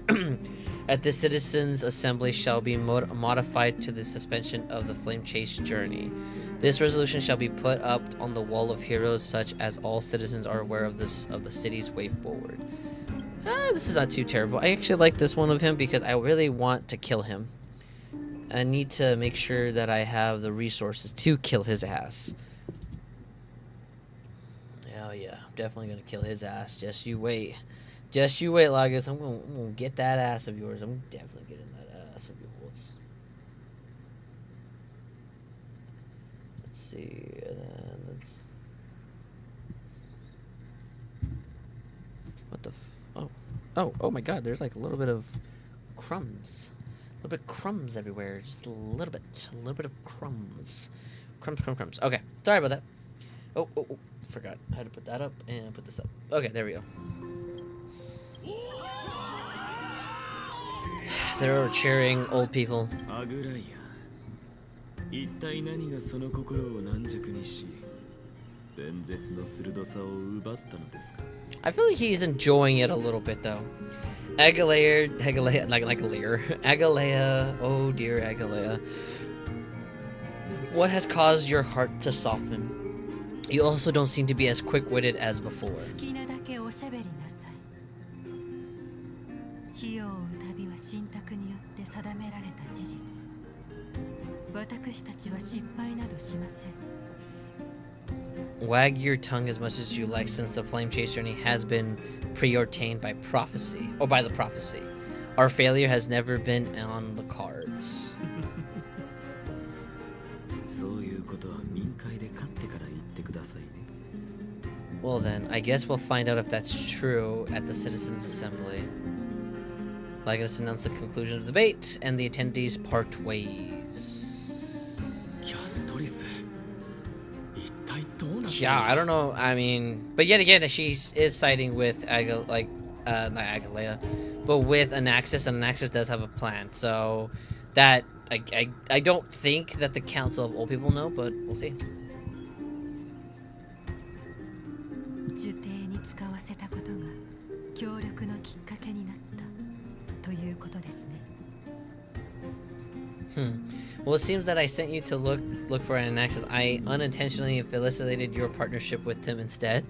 [SPEAKER 1] at the Citizens' Assembly shall be modified to the suspension of the Flame Chase journey. This resolution shall be put up on the Wall of Heroes, such as all citizens are aware of the city's way forward. This is not too terrible. I actually like this one of him because I really want to kill him. I need to make sure that I have the resources to kill his ass. Hell yeah, I'm definitely gonna kill his ass. Just you wait. Just you wait, Lygus. I'm gonna get that ass of yours. I'm definitely getting that ass of yours. Let's see. What the? Oh my God! There's like a little bit of crumbs. A little bit of crumbs everywhere. Just a little bit of crumbs. Crumbs. Okay, sorry about that. Oh, forgot how to put that up and put this up. Okay, there we go. They're cheering old people. I feel like he's enjoying it a little bit though. Agalea, like a Lear. Agalea, oh dear Agalea. What has caused your heart to soften? You also don't seem to be as quick-witted as before. Wag your tongue as much as you like, since the Flame Chase journey has been preordained by prophecy, or by the prophecy. Our failure has never been on the cards. Well then, I guess we'll find out if that's true at the Citizens' Assembly. Lygus announced the conclusion of the debate, and the attendees part ways. Yeah, I don't know. I mean, but yet again, she is siding with not Agalea, but with Anaxis, and Anaxis does have a plan. So that I don't think that the Council of Old People know, but we'll see. Well, it seems that I sent you to look for an Anaxis. I unintentionally felicitated your partnership with him instead.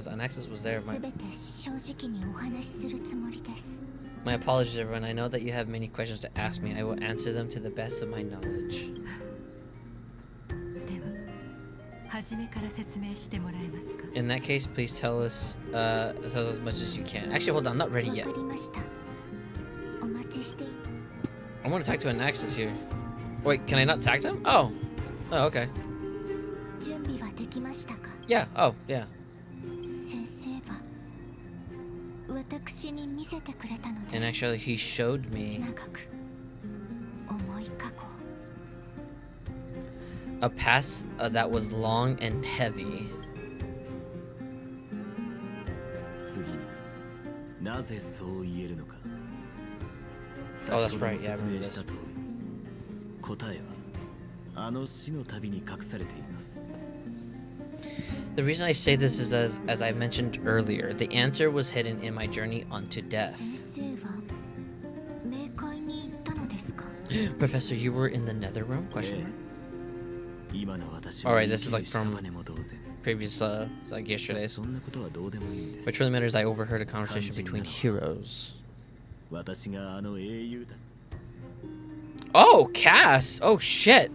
[SPEAKER 1] Anaxis was there. My apologies, everyone. I know that you have many questions to ask me. I will answer them to the best of my knowledge. In that case, please tell us as much as you can. Actually, hold on, I'm not ready yet. I want to talk to Anaxis here. Wait, can I not talk to him? Oh, okay. Yeah. Oh, yeah. And actually, he showed me a past that was long and heavy. Oh, that's right. Yeah, I remember this. The reason I say this is as I mentioned earlier, the answer was hidden in my journey unto death. Professor, you were in the nether realm? Question mark? Alright, this is like from previous, like yesterday's. What truly matters, I overheard a conversation between heroes. Oh, Cass! Oh shit!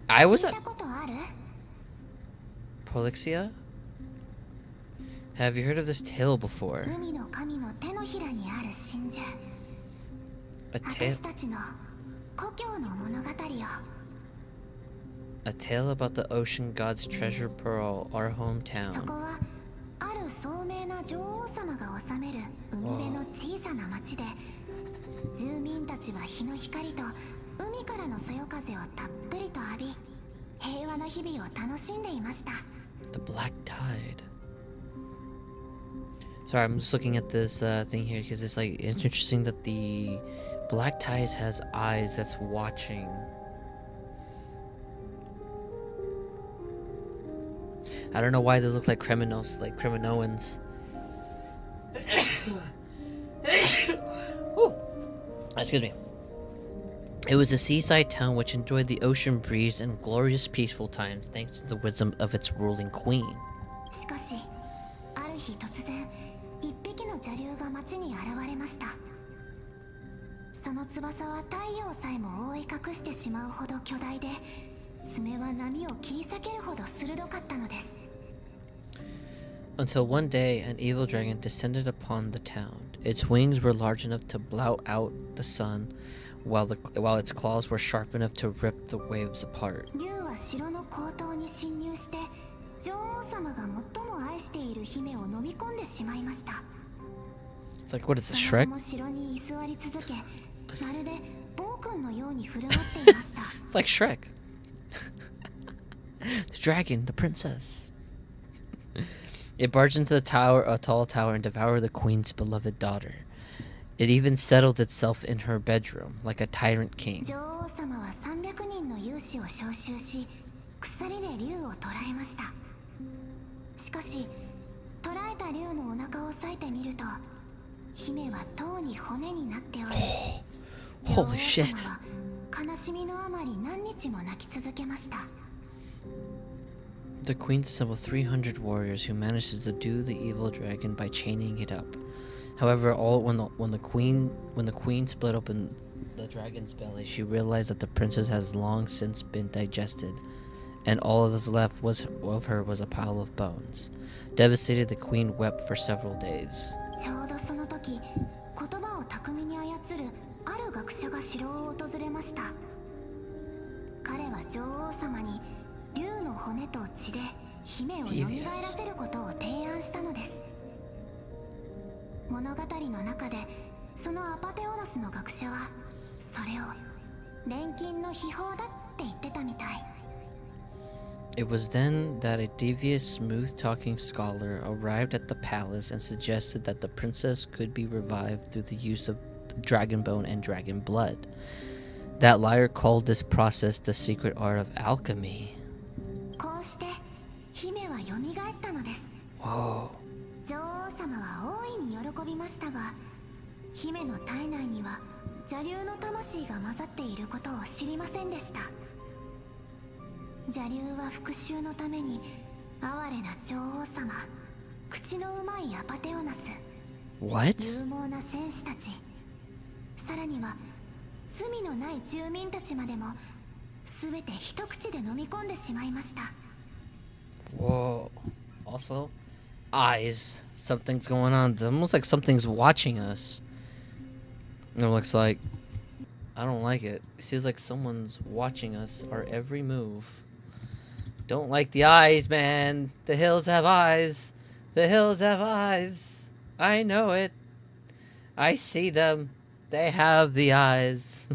[SPEAKER 1] I was at Polixia? Have you heard of this tale before? A tale? A tale about the ocean god's treasure pearl, our hometown. The Black Tide. Sorry, I'm just looking at this thing here because it's like it's interesting that the Black Tide has eyes that's watching. I don't know why they look like criminals, like Criminoans. Excuse me. It was a seaside town which enjoyed the ocean breeze and glorious peaceful times thanks to the wisdom of its ruling queen. Until one day, an evil dragon descended upon the town. Its wings were large enough to blow out the sun, while its claws were sharp enough to rip the waves apart. It's like, what is this, Shrek? It's like Shrek. The dragon, the princess. It barged into a tall tower, and devoured the queen's beloved daughter. It even settled itself in her bedroom, like a tyrant king. Holy shit. The queen assembled 300 warriors who managed to subdue the evil dragon by chaining it up. However, when the queen split open the dragon's belly, she realized that the princess has long since been digested, and all that was left of her was a pile of bones. Devastated, the queen wept for several days. It was then that a devious, smooth-talking scholar arrived at the palace and suggested that the princess could be revived through the use of dragon bone and dragon blood. That liar called this process the secret art of alchemy. Whoa. What? Whoa. Also, eyes. Something's going on. It's almost like something's watching us. It looks like... I don't like it. It seems like someone's watching us, our every move. Don't like the eyes, man. The hills have eyes. The hills have eyes. I know it. I see them. They have the eyes.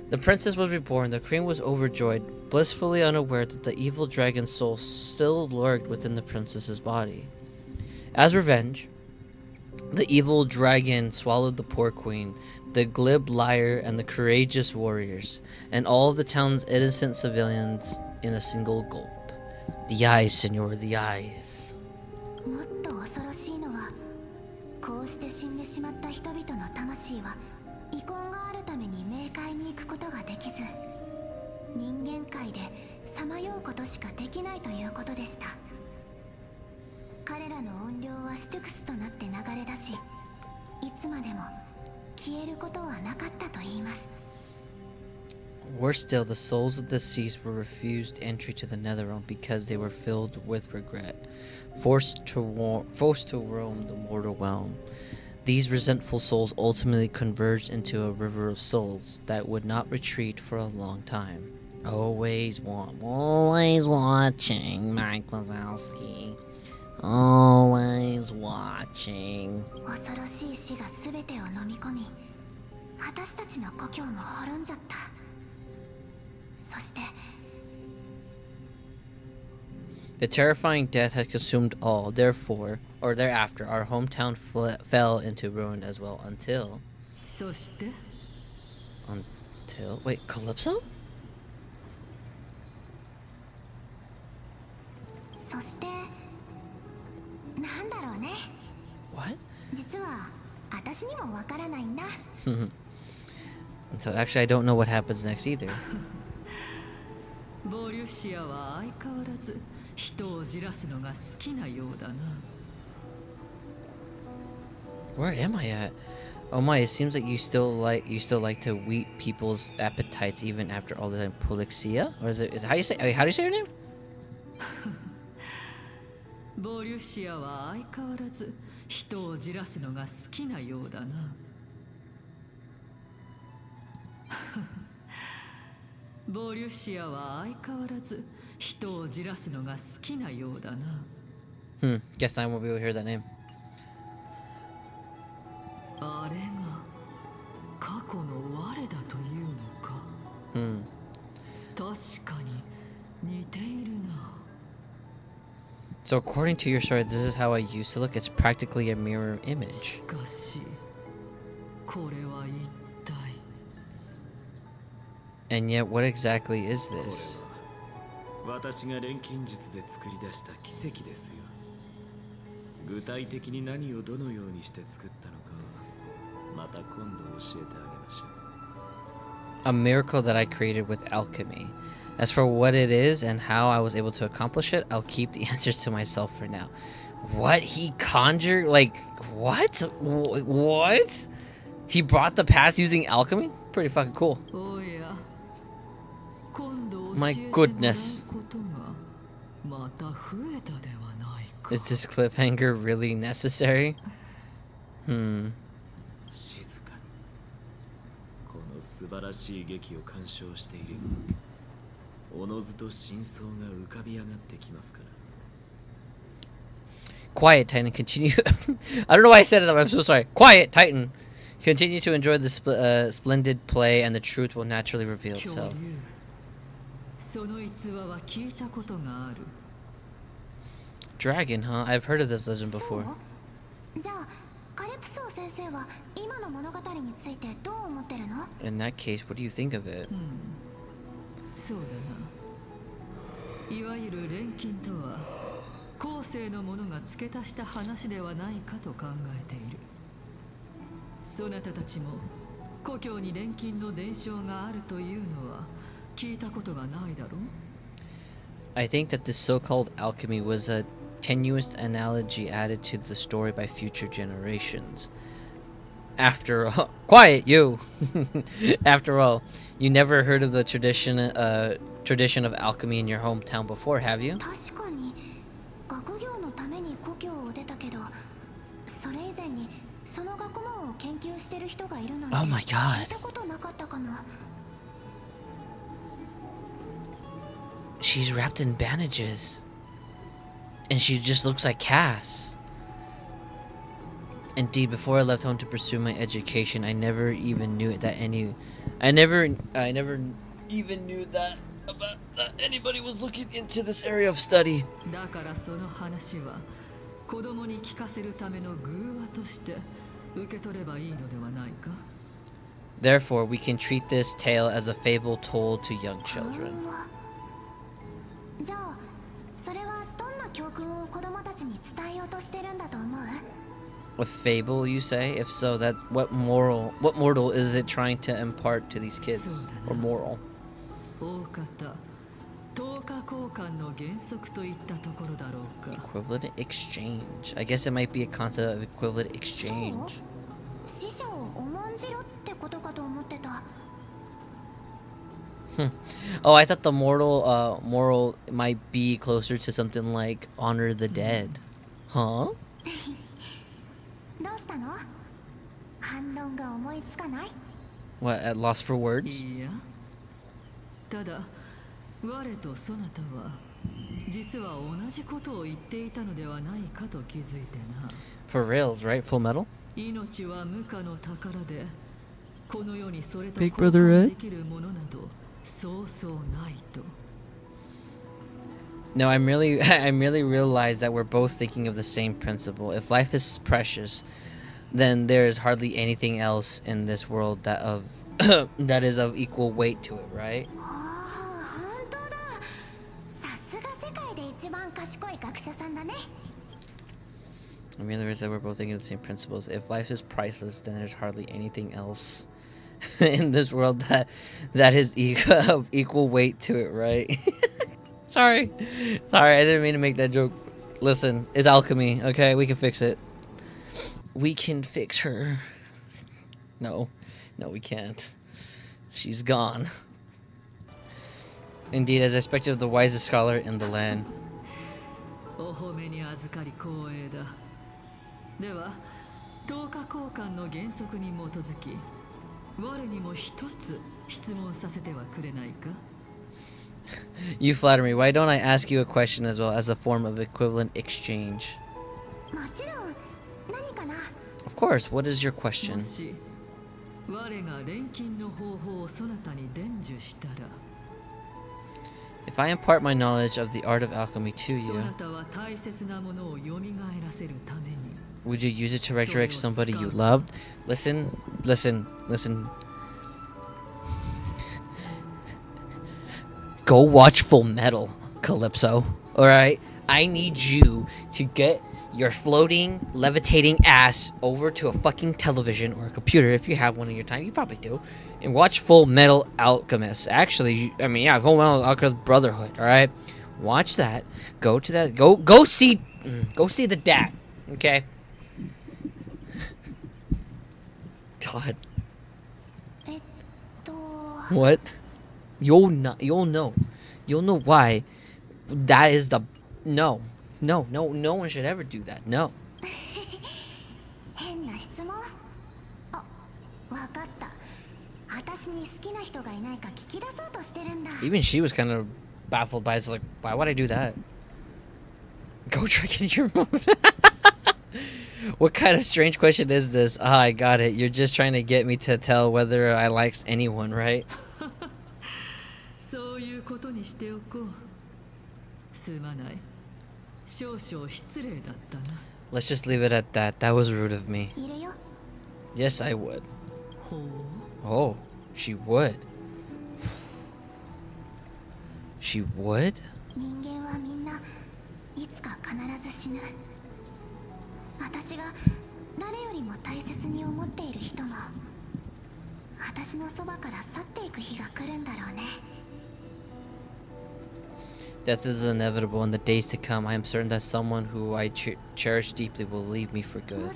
[SPEAKER 1] The princess was reborn. The queen was overjoyed, blissfully unaware that the evil dragon's soul still lurked within the princess's body. As revenge, the evil dragon swallowed the poor queen, the glib liar, and the courageous warriors, and all of the town's innocent civilians in a single gulp. The eyes, senor, the eyes. Worse still, the souls of the deceased were refused entry to the Netherrealm because they were filled with regret, forced to roam the mortal realm. These resentful souls ultimately converged into a river of souls that would not retreat for a long time. Always watching, Mike Wazowski. Always watching. The terrifying death had consumed all. Therefore, or thereafter, our hometown fell into ruin as well until... Wait, Calypso? What? So actually, I don't know what happens next either. Where am I at? Oh my! It seems like you still like to whet people's appetites even after all the time. Polixia, or is it? How do you say? How do you say her name? Guess I won't be able to hear that name. So according to your story, this is how I used to look. It's practically a mirror image. And yet, what exactly is this? A miracle that I created with alchemy. As for what it is and how I was able to accomplish it, I'll keep the answers to myself for now. What? He conjured? Like, what? What? He brought the past using alchemy? Pretty fucking cool. My goodness. Is this cliffhanger really necessary? Quiet, Titan. Continue. I don't know why I said it. I'm so sorry. Quiet, Titan. Continue to enjoy the splendid play, and the truth will naturally reveal itself. Dragon, huh? I've heard of this legend before. In that case, what do you think of it? I think that this so-called alchemy was a tenuous analogy added to the story by future generations. After all, quiet, you! After all, you never heard of the tradition of alchemy in your hometown before, have you? Oh my god. She's wrapped in bandages. And she just looks like Cass. Indeed, before I left home to pursue my education, I never even knew that anybody was looking into this area of study. Therefore, we can treat this tale as a fable told to young children. A fable, you say? If so, that what mortal is it trying to impart to these kids? Or moral? Equivalent exchange. I guess it might be a concept of equivalent exchange. Oh, I thought the moral might be closer to something like honor the dead. Huh? What, at loss for words? For reals, right? Full Metal? Big Brother Ed? No, I'm really realized that we're both thinking of the same principle. If life is precious, then there is hardly anything else in this world that of that is of equal weight to it, right? I realize that we're both thinking of the same principles. If life is priceless, then there's hardly anything else in this world that is of equal weight to it, right? Sorry, I didn't mean to make that joke. Listen, it's alchemy, okay? We can fix it. We can fix her. No, we can't. She's gone. Indeed, as expected of the wisest scholar in the land. You flatter me. Why don't I ask you a question as well as a form of equivalent exchange? Of course. What is your question? If I impart my knowledge of the art of alchemy to you, would you use it to resurrect somebody you loved? Listen. Go watch Full Metal, Calypso. Alright? I need you to get your floating, levitating ass over to a fucking television or a computer if you have one in your time. You probably do. And watch Full Metal Alchemist. Actually, I mean, yeah, Full Metal Alchemist Brotherhood, alright? Watch that. Go to that. Go see the dad. Okay? God. What? You'll know why. That is the no one should ever do that. No. Even she was kind of baffled by it. It's like, why would I do that? Go try getting your mom. What kind of strange question is this? Ah, I got it. You're just trying to get me to tell whether I like anyone, right? Let's just leave it at that. That was rude of me. Yes, I would. Oh, she would. She would? Death is inevitable in the days to come. I am certain that someone who I cherish deeply will leave me for good.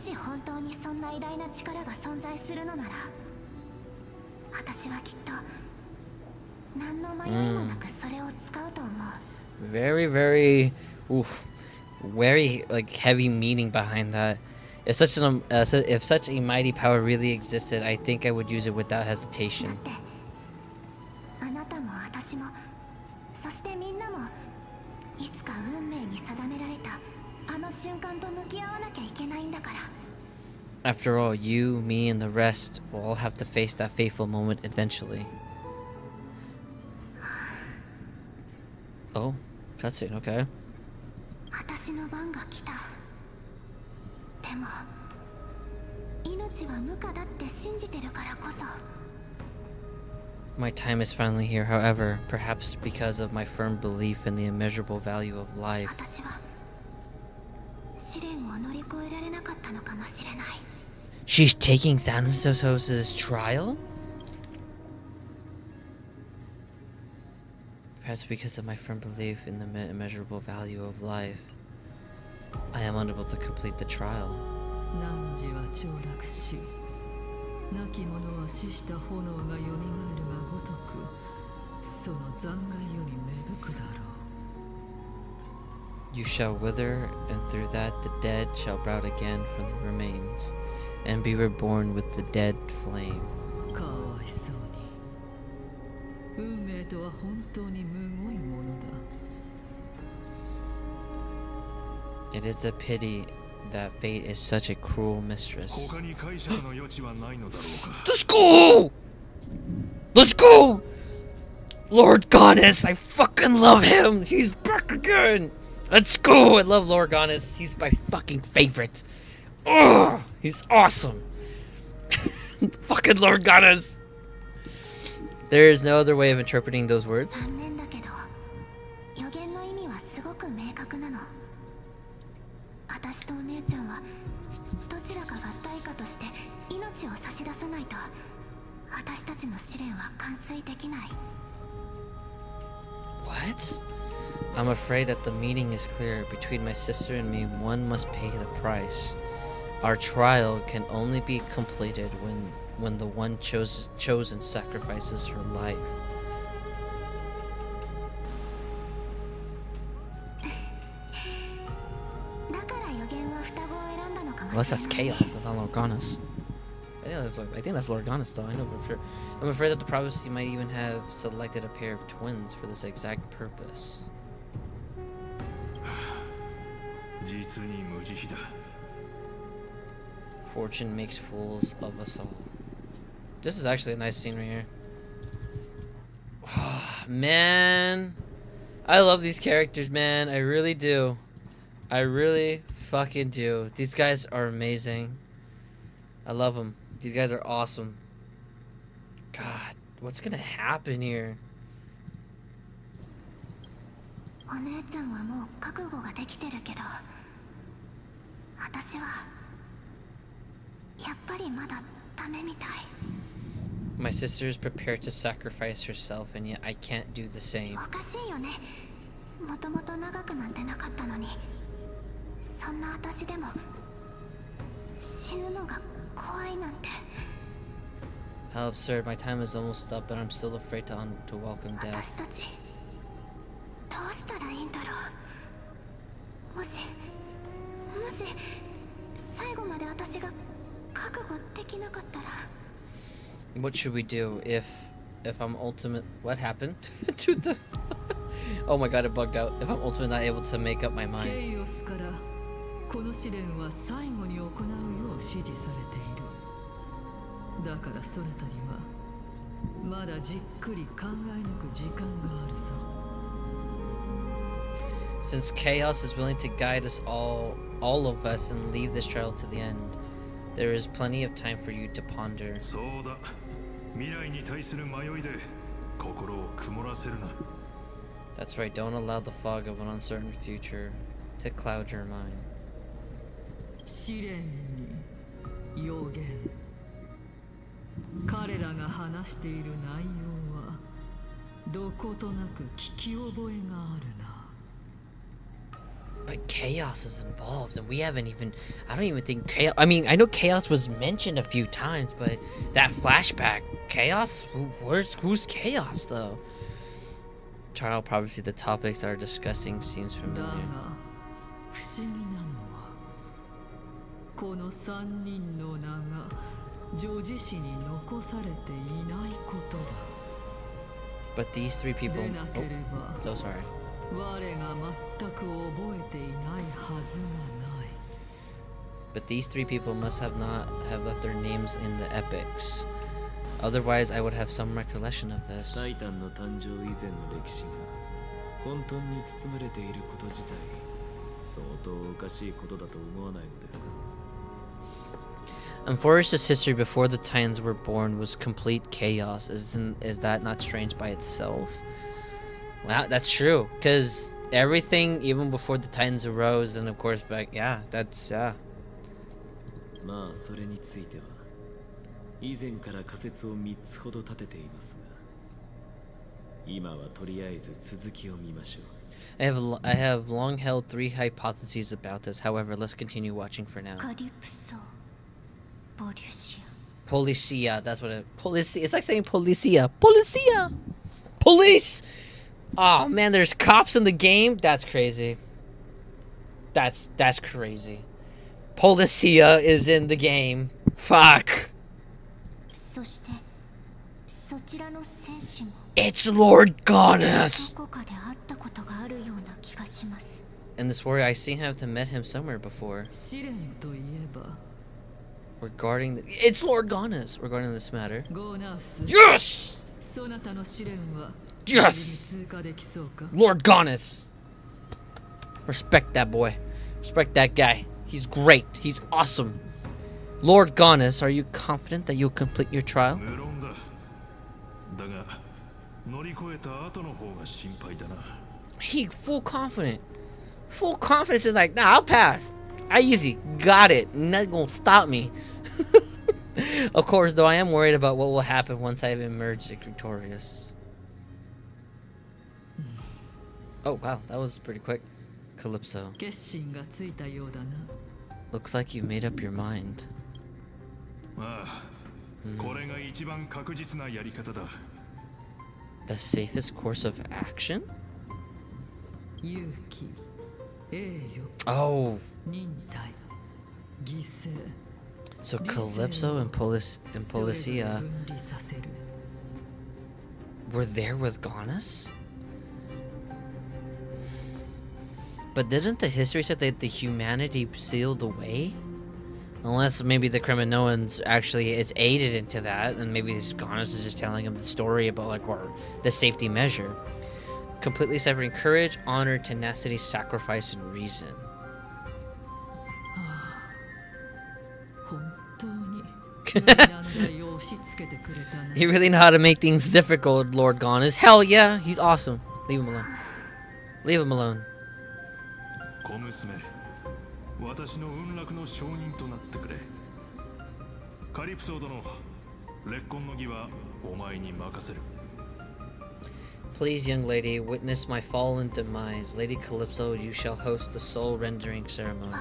[SPEAKER 1] Very, very like heavy meaning behind that. If such a mighty power really existed, I think I would use it without hesitation. After all, you, me, and the rest will all have to face that fateful moment eventually. Oh, cutscene, okay. My time is finally here, however, perhaps because of my firm belief in the immeasurable value of life. She's taking Thanatos' trial? Perhaps because of my firm belief in the immeasurable value of life, I am unable to complete the trial.
[SPEAKER 2] 亡き者は死した炎が蘇るがごとく、その残骸より芽吹くだろう。
[SPEAKER 1] You shall wither, and through that the dead shall sprout again from the remains, and be reborn with the dead flame.
[SPEAKER 2] かわいそうに。運命とは本当にむごいものだ。
[SPEAKER 1] It is a pity that fate is such a cruel mistress. Let's go! Let's go! Lord Goddess, I fucking love him! He's back again! Let's go! I love Lord Goddess. He's my fucking favorite. Oh, he's awesome. Fucking Lord Goddess. There is no other way of interpreting those words.
[SPEAKER 5] 残念だけど、予言の意味はすごく明確なの。私とお姉ちゃんはどちらかが対価として命を差し出さないと、私たちの試練は完遂できない。
[SPEAKER 1] What? I'm afraid that the meaning is clear. Between my sister and me, one must pay the price. Our trial can only be completed when the one chosen sacrifices her life. Unless that's chaos, that's not Lord Goddess. I think that's Lord Goddess though, I know for sure. I'm afraid that the prophecy might even have selected a pair of twins for this exact purpose. Fortune makes fools of us all. This is actually a nice scene right here. Oh, man, I love these characters, man. I really do. I really fucking do. These guys are amazing. I love them. These guys are awesome. God, what's gonna happen here?
[SPEAKER 5] お姉ちゃんはもう覚悟ができてるけど、私はやっぱりまだダメみたい。
[SPEAKER 1] My sister is prepared to sacrifice herself, and yet I can't do the same.
[SPEAKER 5] おかしいよね。もともと長くなんてなかったのに、そんな私でも死ぬのが怖いなんて。
[SPEAKER 1] How absurd. My time is almost up, but I'm still afraid to welcome
[SPEAKER 5] 私
[SPEAKER 1] death.
[SPEAKER 5] たちどうしたらいいんだろう。もし最後まで私が覚悟できなかったら。
[SPEAKER 1] What should we do if I'm ultimate? What happened to the? Oh my god, it bugged out. If I'm ultimately not able to make up my mind.
[SPEAKER 2] ケイオスからこの試練は最後に行うよう指示されている。だからソレタにはまだじっくり考え抜く時間があるぞ。
[SPEAKER 1] Since chaos is willing to guide us all of us, and leave this trial to the end, there is plenty of time for you to ponder. That's right, don't allow the fog of an uncertain future to cloud your mind.
[SPEAKER 2] 試練に予言。彼らが話している内容はどことなく聞き覚えがあるな。
[SPEAKER 1] But chaos is involved, and we haven't even. I don't even think chaos. I mean, I know chaos was mentioned a few times, but that flashback, chaos. Who's chaos though? Trial prophecy. The topics that are discussing seems
[SPEAKER 2] だ
[SPEAKER 1] familiar.
[SPEAKER 2] が不思議なのはこの3人の名が女児誌に残されていないことだ。
[SPEAKER 1] But these three people.
[SPEAKER 2] でなければ
[SPEAKER 1] Oh, so sorry.
[SPEAKER 2] 我が全く覚えていないはずがない。
[SPEAKER 1] But these three people must have not have left their names in the epics. Otherwise, I would have some recollection of this.
[SPEAKER 3] タイタンの誕生以前の歴史が混沌に包まれていること自体、相当おかしいことだと思わないのですか。
[SPEAKER 1] And Forrest's history before the Titans were born was complete chaos. Is that not strange by itself? Wow, that's true. Because everything, even before the Titans arose, and of course back, yeah, that's, yeah.
[SPEAKER 3] まあそれについては以前から仮説を3つほど立てていますが、今はとりあえず続きを見ましょう。
[SPEAKER 1] I have long held 3 hypotheses about this. However, let's continue watching for now.
[SPEAKER 5] カリプソ、ボリュシ
[SPEAKER 1] Policia, that's what it... Policia, it's like saying policia. Policia! Police! Oh, man, there's cops in the game? That's crazy. That's crazy. Policia is in the game. Fuck. It's Lord Gaunus! And this warrior, I seem to have met him somewhere before. Regarding the... It's Lord Gaunus! Regarding this matter. Yes! Yes! Lord Gaunus! Respect that boy. Respect that guy. He's great. He's awesome. Lord Gaunus, are you confident that you'll complete your trial? He full confident. Full confidence is like, nah, I'll pass. I easy. Got it. Not gonna stop me. Of course, though, I am worried about what will happen once I've emerged victorious. Oh, wow. That was pretty quick. Calypso. Looks like you made up your mind. The safest course of action? Oh. So Calypso and Policia were there with Gaunus? But didn't the history say that the humanity sealed away? Unless maybe the Kremanoans actually it's aided into that, and maybe Gaunus is just telling him the story about like or the safety measure. Completely severing courage, honor, tenacity, sacrifice, and reason. You really know how to make things difficult, Lord Gaunus. Hell yeah, he's awesome. Leave him alone. Leave him alone. Please, young lady, witness my fall and demise. Lady Calypso, you shall host the soul rendering ceremony.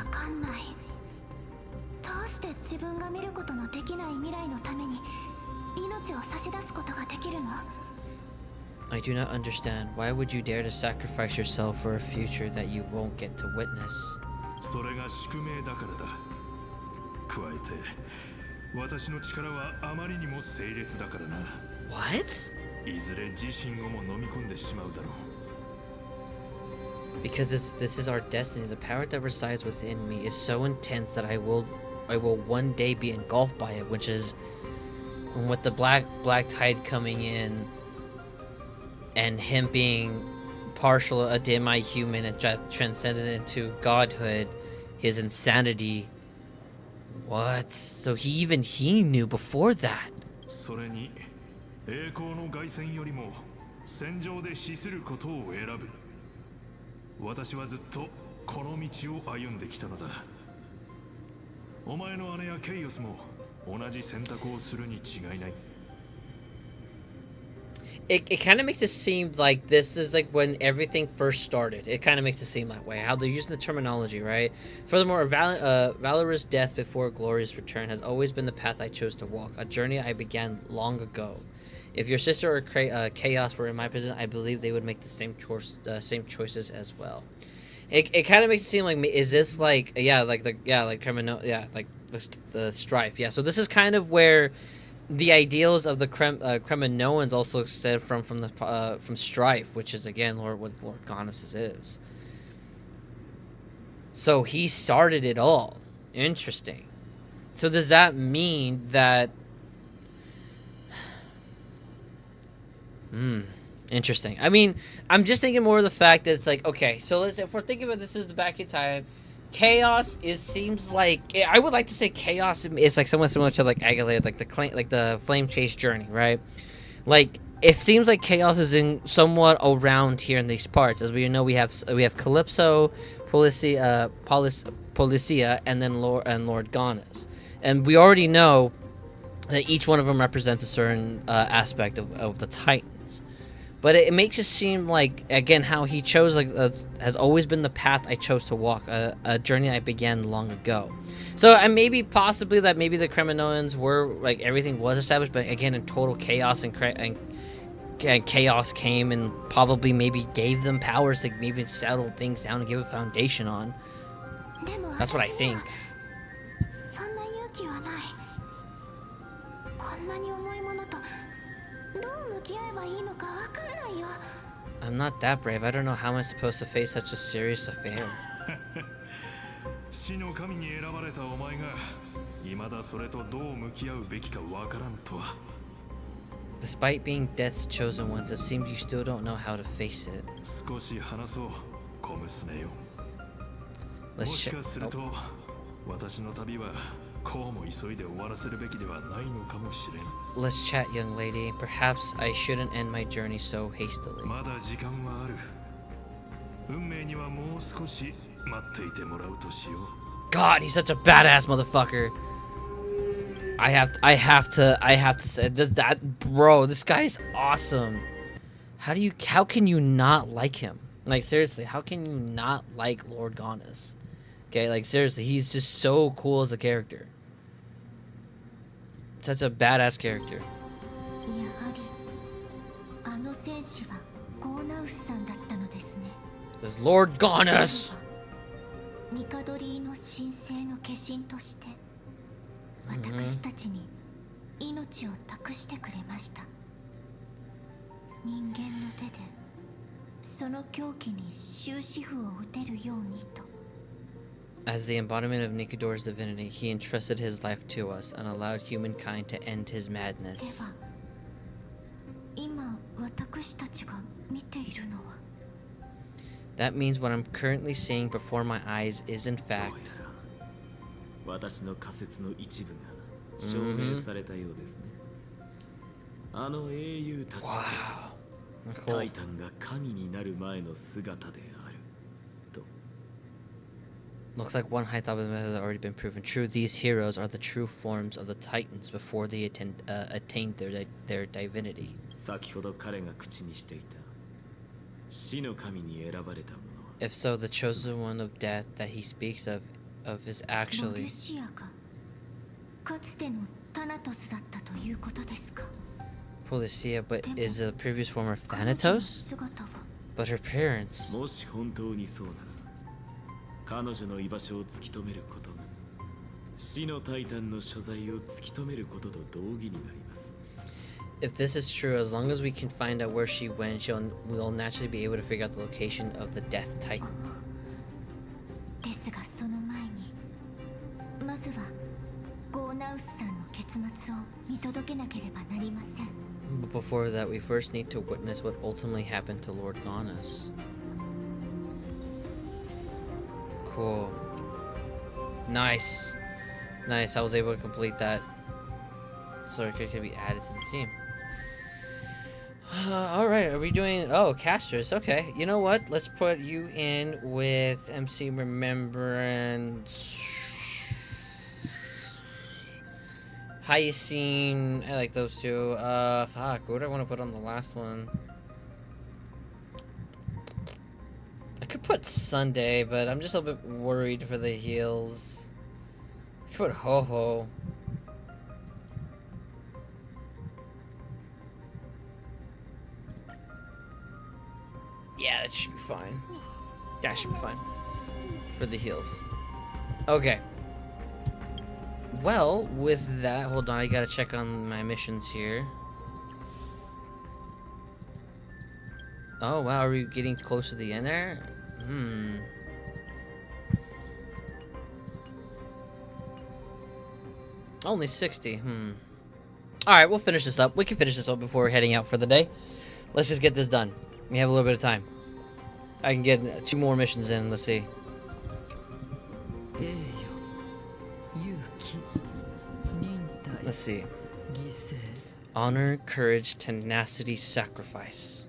[SPEAKER 1] I do not understand. Why would you dare to sacrifice yourself for a future that you won't get to witness? What? Because this is our destiny. The power that resides within me is so intense that I will one day be engulfed by it, which is with the black tide coming in and him being partial a demi-human and transcended into godhood, his insanity. What? So he knew before that. It kind of makes it seem like this is like when everything first started. It kind of makes it seem that way. How they're using the terminology, right? Furthermore, valorous death before glorious return has always been the path I chose to walk, a journey I began long ago. If your sister or Chaos were in my position, I believe they would make the same choices as well. It kind of makes it seem like, is this like the strife? Yeah. So this is kind of where the ideals of the Kremanoans also stem from strife, which is again what Lord Gaunus is. So he started it all. Interesting. So does that mean that? Interesting. I mean, I'm just thinking more of the fact that it's like, okay, so if we're thinking about this is the back in time, Chaos seems like I would like to say Chaos is like somewhat similar to like Agilade, like the Flame Chase journey, right? Like it seems like Chaos is in somewhat around here in these parts. As we know, we have Calypso, Policia, and then Lord Gaunus, and we already know that each one of them represents a certain aspect of the Titans. But it makes it seem like, again, how he chose, like, has always been the path I chose to walk, a journey I began long ago. So, and maybe, possibly, that maybe the Kremlinians were, like, everything was established, but again, in total chaos, and chaos came and probably maybe gave them powers to maybe settle things down and give a foundation on. That's what I think. I'm not that brave. I don't know how I'm supposed to face such a serious affair. Despite being Death's chosen ones, it seems you still don't know how to face it. Let's check. Let's chat, young lady. Perhaps I shouldn't end my journey so hastily. God, he's such a badass motherfucker. I have to say that, bro. This guy's awesome. How can you not like him? Like, seriously, how can you not like Lord Gaunus? Okay, like, seriously, he's just so cool as a character. Such a badass character. This is Lord Gaunus. As the embodiment of Nikador's divinity, he entrusted his life to us and allowed humankind to end his madness. That means what I'm currently seeing before my eyes is in fact... Wow. Cool. Looks like one high thought has already been proven true. These heroes are the true forms of the Titans before they attained their divinity. If so, the chosen one of death that he speaks of is actually... Policia, but is a previous form of Thanatos? But her parents... If this is true, as long as we can find out where she went, we'll naturally be able to figure out the location of the Death Titan. But before that, we first need to witness what ultimately happened to Lord Gaunus. Cool. Nice. Nice, I was able to complete that. So it could be added to the team. Alright, are we doing... Oh, casters, okay. You know what? Let's put you in with MC Remembrance. Hyacine. I like those two. Fuck, what do I want to put on the last one? I could put Sunday, but I'm just a bit worried for the heels. I could put Ho-Ho. Yeah, that should be fine. That should be fine. For the heels. Okay. Well, with that, hold on, I gotta check on my missions here. Oh, wow, are we getting close to the end there? Only 60, Alright, we'll finish this up. We can finish this up before we're heading out for the day. Let's just get this done. We have a little bit of time. I can get 2 more missions in, let's see. Let's see. Honor, courage, tenacity, sacrifice.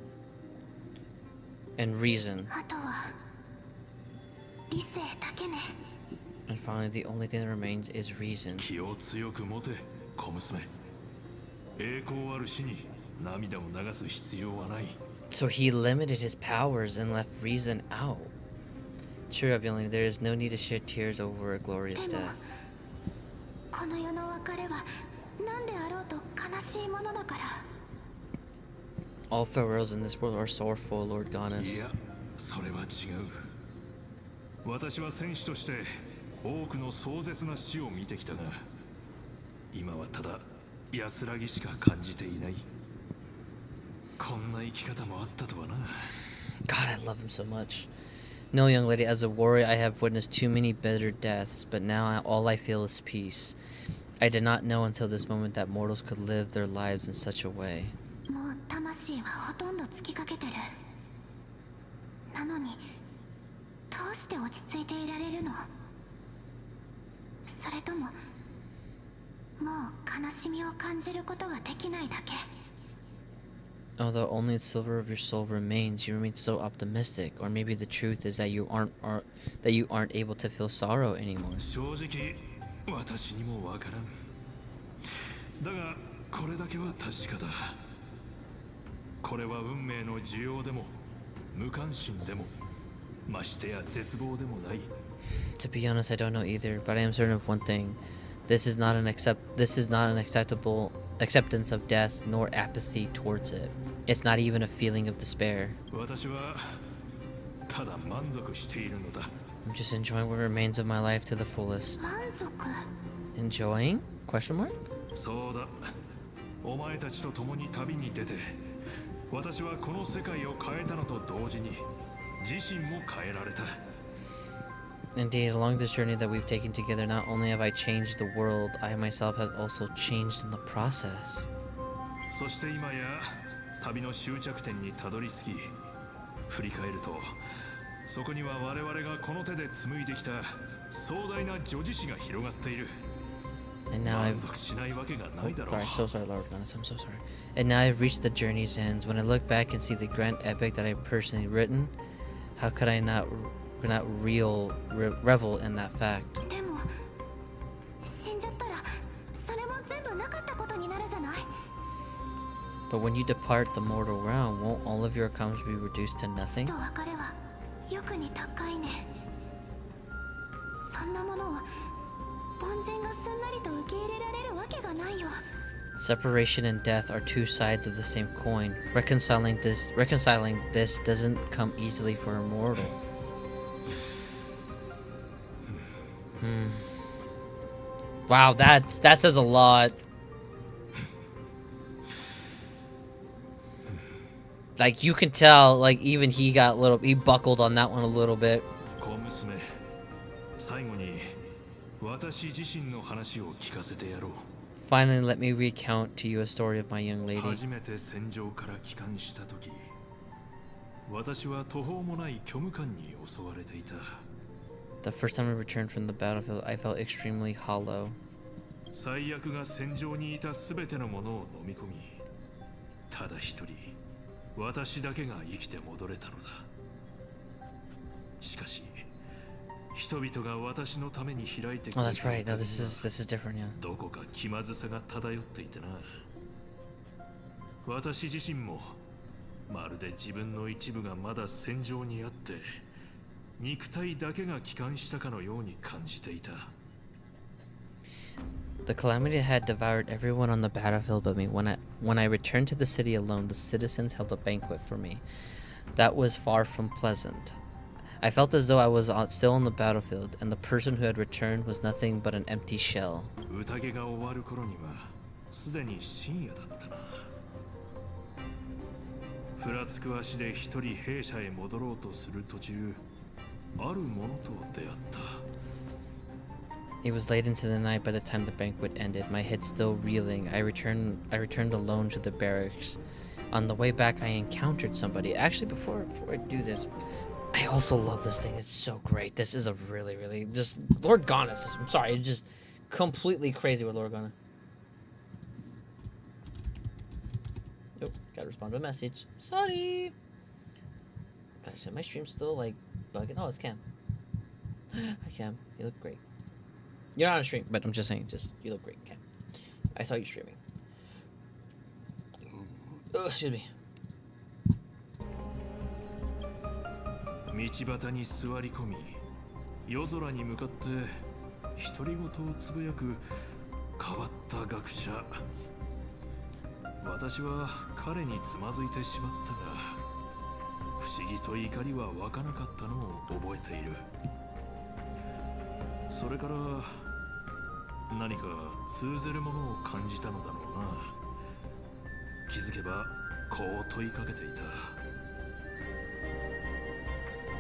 [SPEAKER 1] And reason. And finally, the only thing that remains is reason. So he limited his powers and left reason out. Cheer up, youngling. There is no need to shed tears over a glorious death.
[SPEAKER 5] この世の別れは何であろうと悲しいものだから。
[SPEAKER 1] All farewells in this world are sorrowful, Lord Gaunus.
[SPEAKER 3] いや、それは違う。私は戦士として多くの壮絶な死を見てきたが、今はただ安らぎしか感じていない。こんな生き方もあったとはな。
[SPEAKER 1] God, I love him so much. No, young lady, as a warrior, I have witnessed too many bitter deaths, but now all I feel is peace. I did not know until this moment that mortals could live their lives in such a way.
[SPEAKER 5] もう魂はほとんど尽きかけてる。なのにどうして落ち着いていられるの？それとももう悲しみを感じることができないだけ？
[SPEAKER 1] Although only a sliver of your soul remains, you remain so optimistic. Or maybe the truth is that you aren't able to feel sorrow anymore.
[SPEAKER 3] 正直、私にもわからん。だが、これだけは確かだ。これは運命の需要でも、無関心でも、ましてや絶望でもない。
[SPEAKER 1] To be honest, I don't know either, but I am certain of one thing. This is not an acceptable acceptance of death nor apathy towards it. It's not even a feeling of despair.
[SPEAKER 3] 私はただ満足しているのだ。
[SPEAKER 1] I'm just enjoying what remains of my life to the fullest.
[SPEAKER 5] 満足？
[SPEAKER 1] Enjoying? Question mark?
[SPEAKER 3] そうだ。お前たちと共に旅に出て、私はこの世界を変えたのと同時に、自身も変えられた。
[SPEAKER 1] Indeed, along this journey that we've taken together, not only have I changed the world, I myself have also changed in the process.
[SPEAKER 3] そして今や旅の終着点にたどり着き、振り返ると、そこには我々がこの手で紡いできた壮大な叙事詩が広がっている。
[SPEAKER 1] And now I've...
[SPEAKER 3] 満足しないわけがないだろう。
[SPEAKER 1] Sorry, so sorry, Lord Gaunus, I'm so sorry. And now I've reached the journey's end. When I look back and see the grand epic that I've personally written, how could I not revel in that fact?
[SPEAKER 5] でも死んじゃったらそれも全部なかったことになるじゃない。
[SPEAKER 1] But when you depart the mortal realm, won't all of your accomplishments be reduced to
[SPEAKER 5] 死
[SPEAKER 1] nothing?
[SPEAKER 5] と別れはよくに高いね。そんなものを凡人がすんなりと受け入れられるわけがないよ。
[SPEAKER 1] Separation and death are two sides of the same coin. Reconciling this doesn't come easily for a mortal. Wow, that says a lot. Like, you can tell, like, even he buckled on that one a little bit.
[SPEAKER 3] 小娘、最後に私自身の話を聞かせてやろう。
[SPEAKER 1] Finally, let me recount to you a story of my young lady.
[SPEAKER 3] 初めて戦場から帰還した時、私は途方もない虚無感に襲われていた。
[SPEAKER 1] The first time I returned from the battlefield, I felt extremely hollow.
[SPEAKER 3] 最悪が戦場にいたすべてのものを飲み込み、ただ一人、私だけが生きて戻れたのだ。しかし、人々が私のために開いてくれ
[SPEAKER 1] Oh,
[SPEAKER 3] た
[SPEAKER 1] that's right. No, this is different, yeah.
[SPEAKER 3] どこか気まずさが漂っていてな。私自身もまるで自分の一部がまだ戦場にあって、肉体だけが帰還したかのように感じていた。
[SPEAKER 1] The calamity had devoured everyone on the battlefield but me. When I returned to the city alone, the citizens held a banquet for me. That was far from pleasant. I felt as though I was still on the battlefield, and the person who had returned was nothing but an empty shell.
[SPEAKER 3] 宴が終わる頃にはすでに深夜だったな。ふらつく足で一人兵舎へ戻ろうとする途中、あるものと出会った。
[SPEAKER 1] It was late into the night by the time the banquet ended, my head still reeling. I returned alone to the barracks. On the way back, I encountered somebody. Actually, before I do this, I also love this thing. It's so great. This is a really just Lord Gaunus. I'm sorry, it's just completely crazy with Lord Gaunus. Oh, gotta respond to a message. Sorry. Gosh, is my stream still like bugging? Oh, it's Cam. Hi Cam, you look great. You're not on stream, but I'm just saying, you look great, Cam. I saw you streaming. Oh, excuse me.
[SPEAKER 3] 道端に座り込み、夜空に向かって独り言をつぶやく変わった学者。私は彼につまずいてしまったが、不思議と怒りは湧かなかったのを覚えている。それから何か通ずるものを感じたのだろうな。気づけばこう問いかけていた。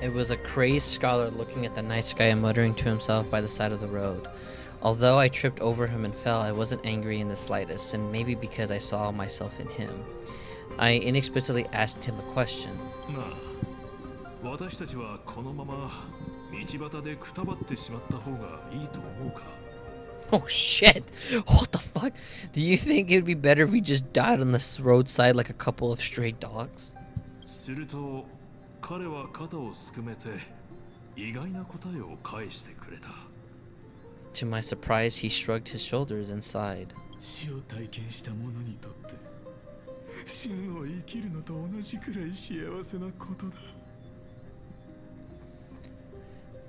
[SPEAKER 1] It was a crazed scholar looking at the night sky and muttering to himself by the side of the road. Although I tripped over him and fell, I wasn't angry in the slightest, and maybe because I saw myself in him. I inexplicably asked him a question.
[SPEAKER 3] なあ、私たちはこのまま道端でくたばってしまった方がいいと思うか?
[SPEAKER 1] Oh shit! What the fuck? Do you think it would be better if we just died on this roadside like a couple of stray dogs?
[SPEAKER 3] すると彼は肩をすくめて意外な答えを返してくれた。
[SPEAKER 1] To my surprise, he shrugged his shoulders and sighed.
[SPEAKER 3] 死を体験した者にとって死ぬのは生きるのと同じくらい幸せなことだ。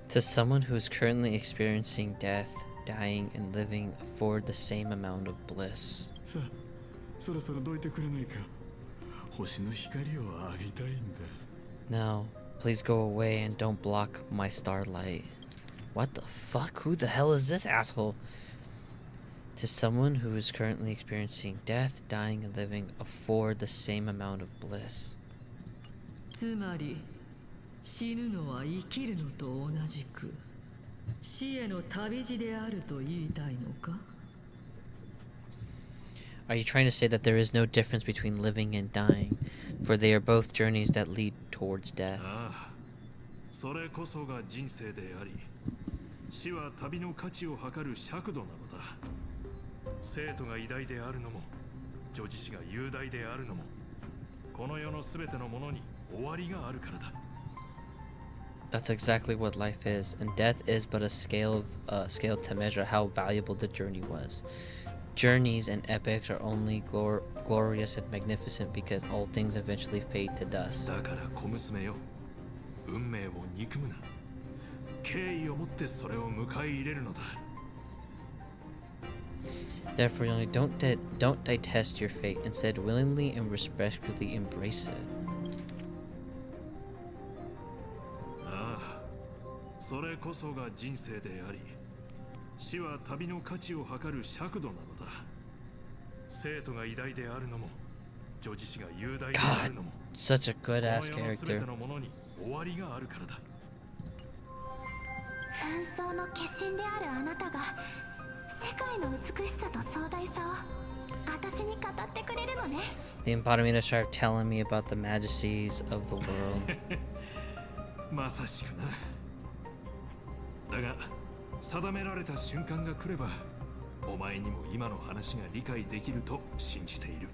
[SPEAKER 1] To someone who is currently experiencing death, dying and living afford the same amount of bliss.
[SPEAKER 3] さあ、そろそろどいてくれないか。星の光を浴びたいんだ。
[SPEAKER 1] No, please go away and don't block my starlight. What the fuck? Who the hell is this asshole? To someone who is currently experiencing death, dying, and living afford the same amount of bliss.
[SPEAKER 4] つまり死ぬのは生きるのと同じく死への旅路であると言いたいのか?
[SPEAKER 1] Are you trying to say that there is no difference between living and dying, for they are both journeys that lead towards death?
[SPEAKER 3] ああ、それこそが人生であり、死は旅の価値を測る尺度なのだ。生徒が偉大であるのも、女子誌が雄大であるのも、この世のすべてのものに終わりがあるからだ。
[SPEAKER 1] That's exactly what life is, and death is but a scale to measure how valuable the journey was. Journeys and epics are only glorious and magnificent because all things eventually fade to dust.
[SPEAKER 3] だから小娘よ、運命を憎むな。敬意を持ってそれを迎え入れるのだ。
[SPEAKER 1] Therefore, don't detest your fate. Instead, willingly and respectfully embrace it.
[SPEAKER 3] ああ、それこそが人生であり、死は旅の価値を測る尺度なのだ。生徒が偉大であるのも、女子誌が雄大であるのも、
[SPEAKER 1] Such a good ass
[SPEAKER 3] この世のすべ
[SPEAKER 1] character.
[SPEAKER 3] てのものに終わりがあるからだ。
[SPEAKER 5] 紛争の化身であるあなたが世界の美しさと壮大さを私に語ってくれるのね。
[SPEAKER 1] The embodiment of Sharp telling me about the majesties of the world.
[SPEAKER 3] まさしくな。だが、定められた瞬間が来れば、お前にも今の話が理解できると信じている。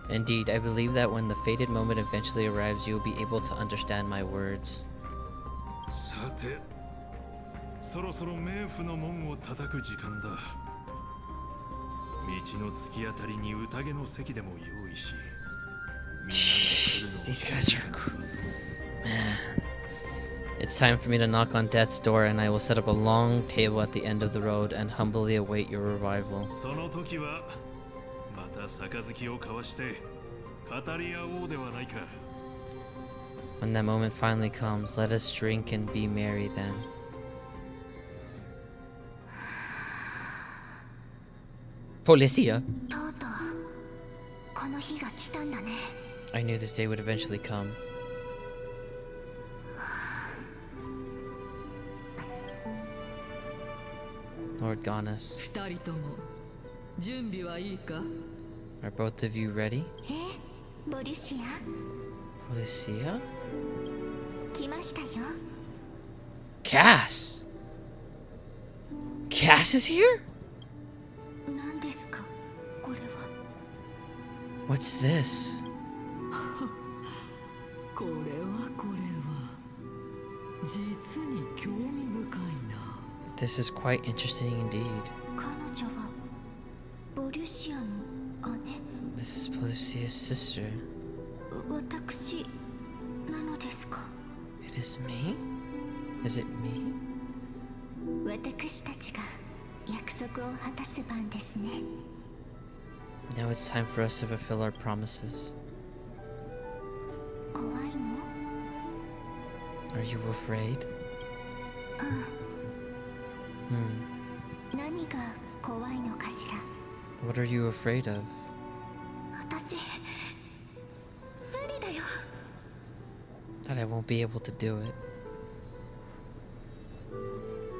[SPEAKER 1] Indeed, I believe that when the fated moment eventually arrives, you will be able to understand my words.
[SPEAKER 3] さて、そろそろ冥府の門を叩く時間だ。道の突き当たりに宴の席でも用意し、みんなが来るのを
[SPEAKER 1] These guys are cool. Man. It's time for me to knock on death's door, and I will set up a long table at the end of the road and humbly await your revival.
[SPEAKER 3] その時はまた杯を交わして語り合おうではないか。
[SPEAKER 1] When that moment finally comes, let us drink and be merry then. Policia!
[SPEAKER 5] とうとうこの日が来たんだね。
[SPEAKER 1] I knew this day would eventually come. Lord Gaunus,
[SPEAKER 4] 二人とも準備はいいか?
[SPEAKER 1] are both of you ready?
[SPEAKER 5] ボリシア
[SPEAKER 1] Policia?
[SPEAKER 5] 来ましたよ。
[SPEAKER 1] Cass! Cass is here?
[SPEAKER 5] 何ですかこれは。
[SPEAKER 1] What's this?
[SPEAKER 4] これは実に興味深いな。
[SPEAKER 1] This is quite interesting indeed.
[SPEAKER 5] 彼女はボリシアの姉。
[SPEAKER 1] This is Policia's sister.
[SPEAKER 5] 私なのですか。
[SPEAKER 1] It is me? Is it me?
[SPEAKER 5] 私たちが約束を果たす番ですね。
[SPEAKER 1] Now it's time for us to fulfill our promises.
[SPEAKER 5] 怖いの？
[SPEAKER 1] Are you afraid?
[SPEAKER 5] 何が怖いのかしら。
[SPEAKER 1] What are you afraid of?
[SPEAKER 5] 私無理だよ。
[SPEAKER 1] That I won't be able to do it.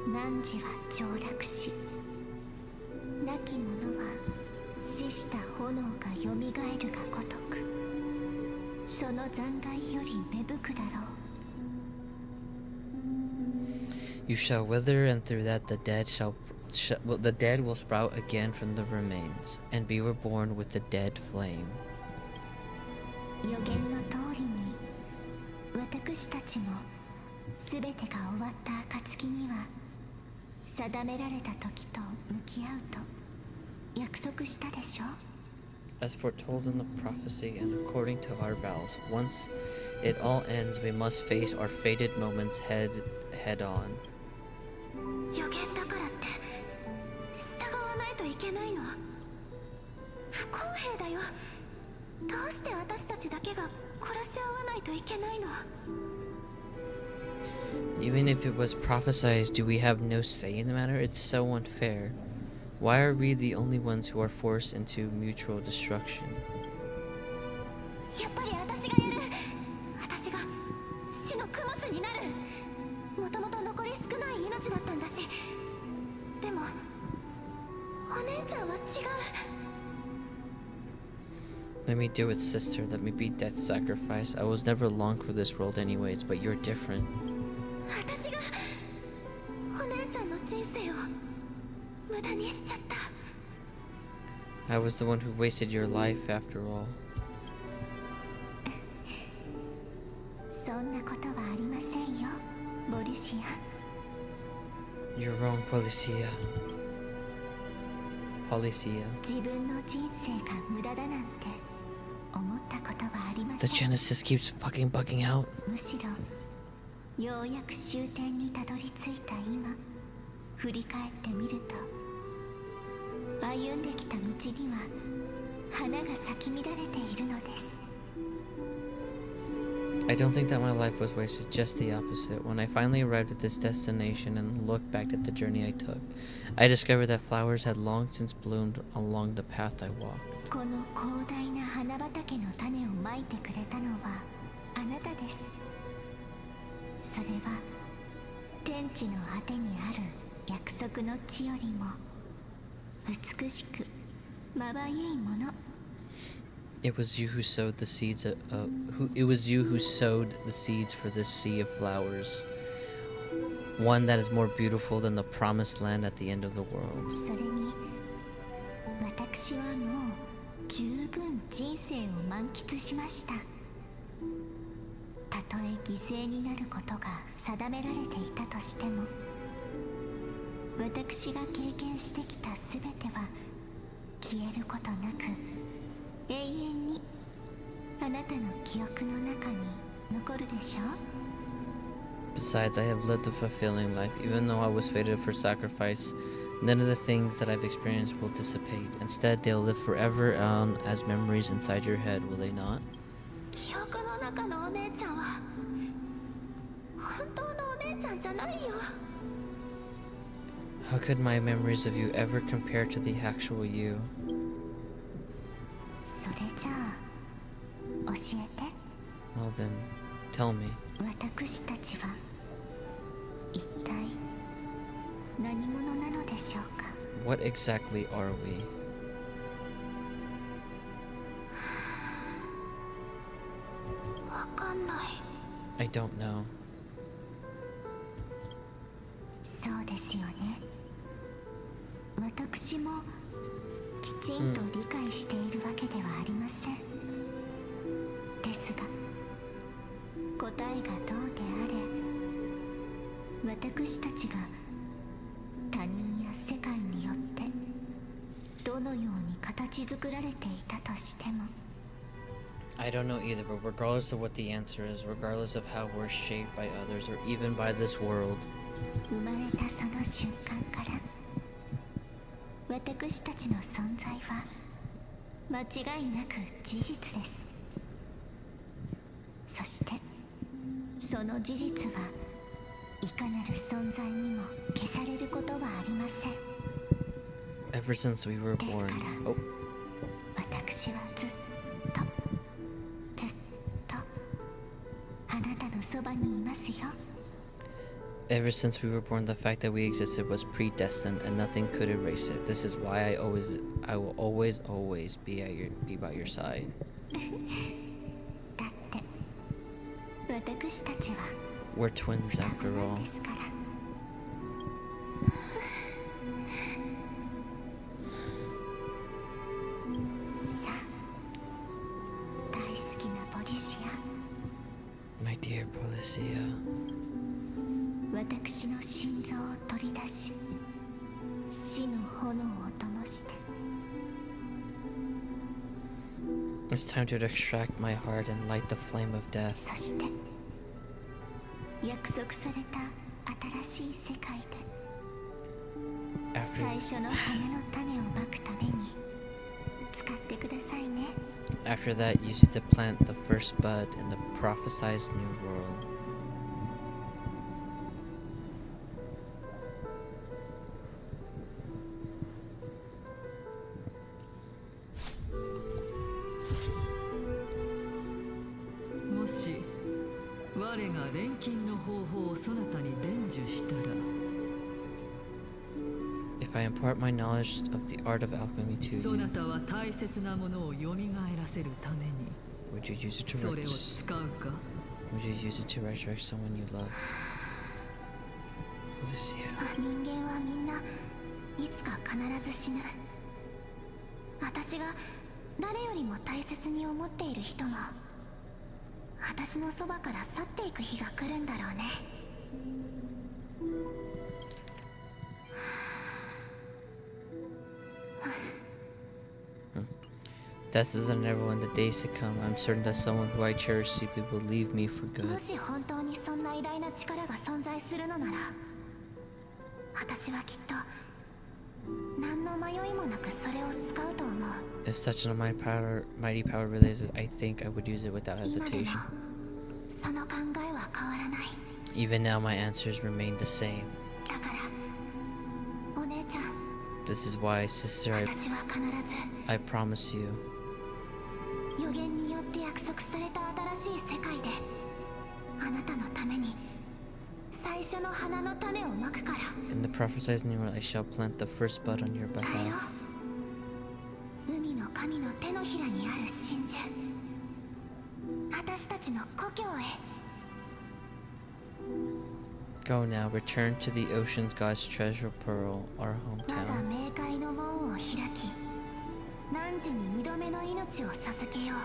[SPEAKER 5] 汝は凋落し、亡き者は死した炎がよみがえるがごとく、その残骸より芽吹くだろう。
[SPEAKER 1] You shall wither, and through that the dead the dead will sprout again from the remains, and be reborn with the dead flame.
[SPEAKER 5] 予言の通りに、私たちも全てが終わった暁には、定められた時と向き合うと約束したでしょ。
[SPEAKER 1] As foretold in the prophecy and according to our vows, once it all ends, we must face our fated moments head on.
[SPEAKER 5] 予言だからって従わないといけないの？不公平だよ。どうして私たちだけが殺し合わないといけないの？
[SPEAKER 1] Even if it was prophesied, do we have no say in the matter? It's so unfair. Why are we the only ones who are forced into mutual destruction?
[SPEAKER 5] やっぱり私がやる。私が死の供物になる。もともと残り少ない命だったんだし。でもお姉ちゃんは違う。
[SPEAKER 1] Let me do it, sister. Let me be that sacrifice. I was never long for this world anyways, but you're different.
[SPEAKER 5] 私がお姉ちゃんの人生を無駄にしちゃった。
[SPEAKER 1] I was the one who wasted your life after all.
[SPEAKER 5] そんなことはありませんよ、ボルシア。
[SPEAKER 1] You're wrong, Policia.
[SPEAKER 5] 自分の人生が無駄だなんて思ったことはありま
[SPEAKER 1] The
[SPEAKER 5] せん。
[SPEAKER 1] Genesis keeps fucking bugging out.
[SPEAKER 5] むしろようやく終点にたどり着いた今、振り返ってみると歩んできた道には花が咲き乱れているのです。
[SPEAKER 1] I don't think that my life was wasted, just the opposite. When I finally arrived at this destination and looked back at the journey I took, I discovered that flowers had long since bloomed along the path I walked.
[SPEAKER 5] この広大な花畑の種をまいてくれたのはあなたです。それは天地の果てにある約束の地よりも美しくまばゆいもの。
[SPEAKER 1] It was you who sowed the seeds it was you who sowed the seeds for this sea of flowers, one that is more beautiful than the promised land at the end of the world.
[SPEAKER 5] それに私はもう十分人生を満喫しました。たとえ犠牲になることが定められていたとしても、私が経験してきたすべては消えることなく永遠にあなたの記憶の中に残るでしょう。
[SPEAKER 1] Besides, I have lived a fulfilling life. Even though I was fated for sacrifice, none of the things that I've experienced will dissipate. Instead, they'll live forever on as memories inside your head, will they not?
[SPEAKER 5] 記憶の中のお姉ちゃんは本当のお姉ちゃんじゃないよ。
[SPEAKER 1] How could my memories of you ever compare to the actual you?
[SPEAKER 5] それじゃあ教えて。
[SPEAKER 1] Well then, tell me.
[SPEAKER 5] 私たちは一体何者なのでしょうか。
[SPEAKER 1] What exactly are we?
[SPEAKER 5] わかんない。
[SPEAKER 1] I don't know.
[SPEAKER 5] そうですよね。私もきちんと理解しているわけではありません。ですが答えがどうであれ、私たちが他人や世界によってどのように形作られていたとしても、
[SPEAKER 1] I don't know either, but regardless of what the answer is, regardless of how we're shaped by others or even by this world,
[SPEAKER 5] 生まれたその瞬間から私たちの存在は間違いなく事実です。そしてその事実はいかなる存在にも消されることはありません。
[SPEAKER 1] ever since we were born. Oh.
[SPEAKER 5] 私はずっとあなたのそばにいますよ。
[SPEAKER 1] Ever since we were born, the fact that we existed was predestined, and nothing could erase it. This is why I will always be by your side.
[SPEAKER 5] だって私たちは
[SPEAKER 1] We're twins after
[SPEAKER 5] 双子なん
[SPEAKER 1] all.
[SPEAKER 5] ですから。さあ、大好きなポリシア、
[SPEAKER 1] My dear Policia.
[SPEAKER 5] 私の心臓を取り出し、死の炎を灯して。
[SPEAKER 1] It's time to extract my heart and light the flame of death.
[SPEAKER 5] そして約束された新しい世界で
[SPEAKER 1] After
[SPEAKER 5] 最初の花の種をまくために使ってくださいね。
[SPEAKER 1] After that, use it to plant the first bud in the prophesized new world. If I impart my knowledge of the art of alchemy to you,
[SPEAKER 4] そなたは大切なものを蘇らせるために
[SPEAKER 1] would you use it to
[SPEAKER 4] それを使うか
[SPEAKER 1] would you use it to resurrect someone you loved? Policia.
[SPEAKER 5] 人間はみんないつか必ず死ぬ。私が誰よりも大切に思っている人も私のそばから去っていく日が来るんだろうね。
[SPEAKER 1] Death is inevitable in the days to come. I'm certain that someone who I cherish deeply will leave me for
[SPEAKER 5] も
[SPEAKER 1] good.
[SPEAKER 5] し本当にそんな偉大な力が存在するのなら、私はきっと何の迷いもなくそれを使うと思う。
[SPEAKER 1] If such a mighty power really exists, I think I would use it without
[SPEAKER 5] 今でも
[SPEAKER 1] hesitation.
[SPEAKER 5] その考えは変わらない。
[SPEAKER 1] Even now, my answers remain the same.
[SPEAKER 5] だからお姉ちゃん、
[SPEAKER 1] This is why, sister,
[SPEAKER 5] 私は必ず
[SPEAKER 1] I promise you,
[SPEAKER 5] 予言によって約束された新しい世界であなたのために最初の花の種をまくから。
[SPEAKER 1] in the prophesied new world, I shall plant the first bud on your
[SPEAKER 5] だよ、
[SPEAKER 1] behalf.
[SPEAKER 5] 海の神の手のひらにある真珠、私たちの故郷へ。
[SPEAKER 1] Go now, return to the ocean god's treasure pearl, our
[SPEAKER 5] 我が
[SPEAKER 1] hometown.
[SPEAKER 5] 冥界の門を開き、汝に二度目の命を授けよう。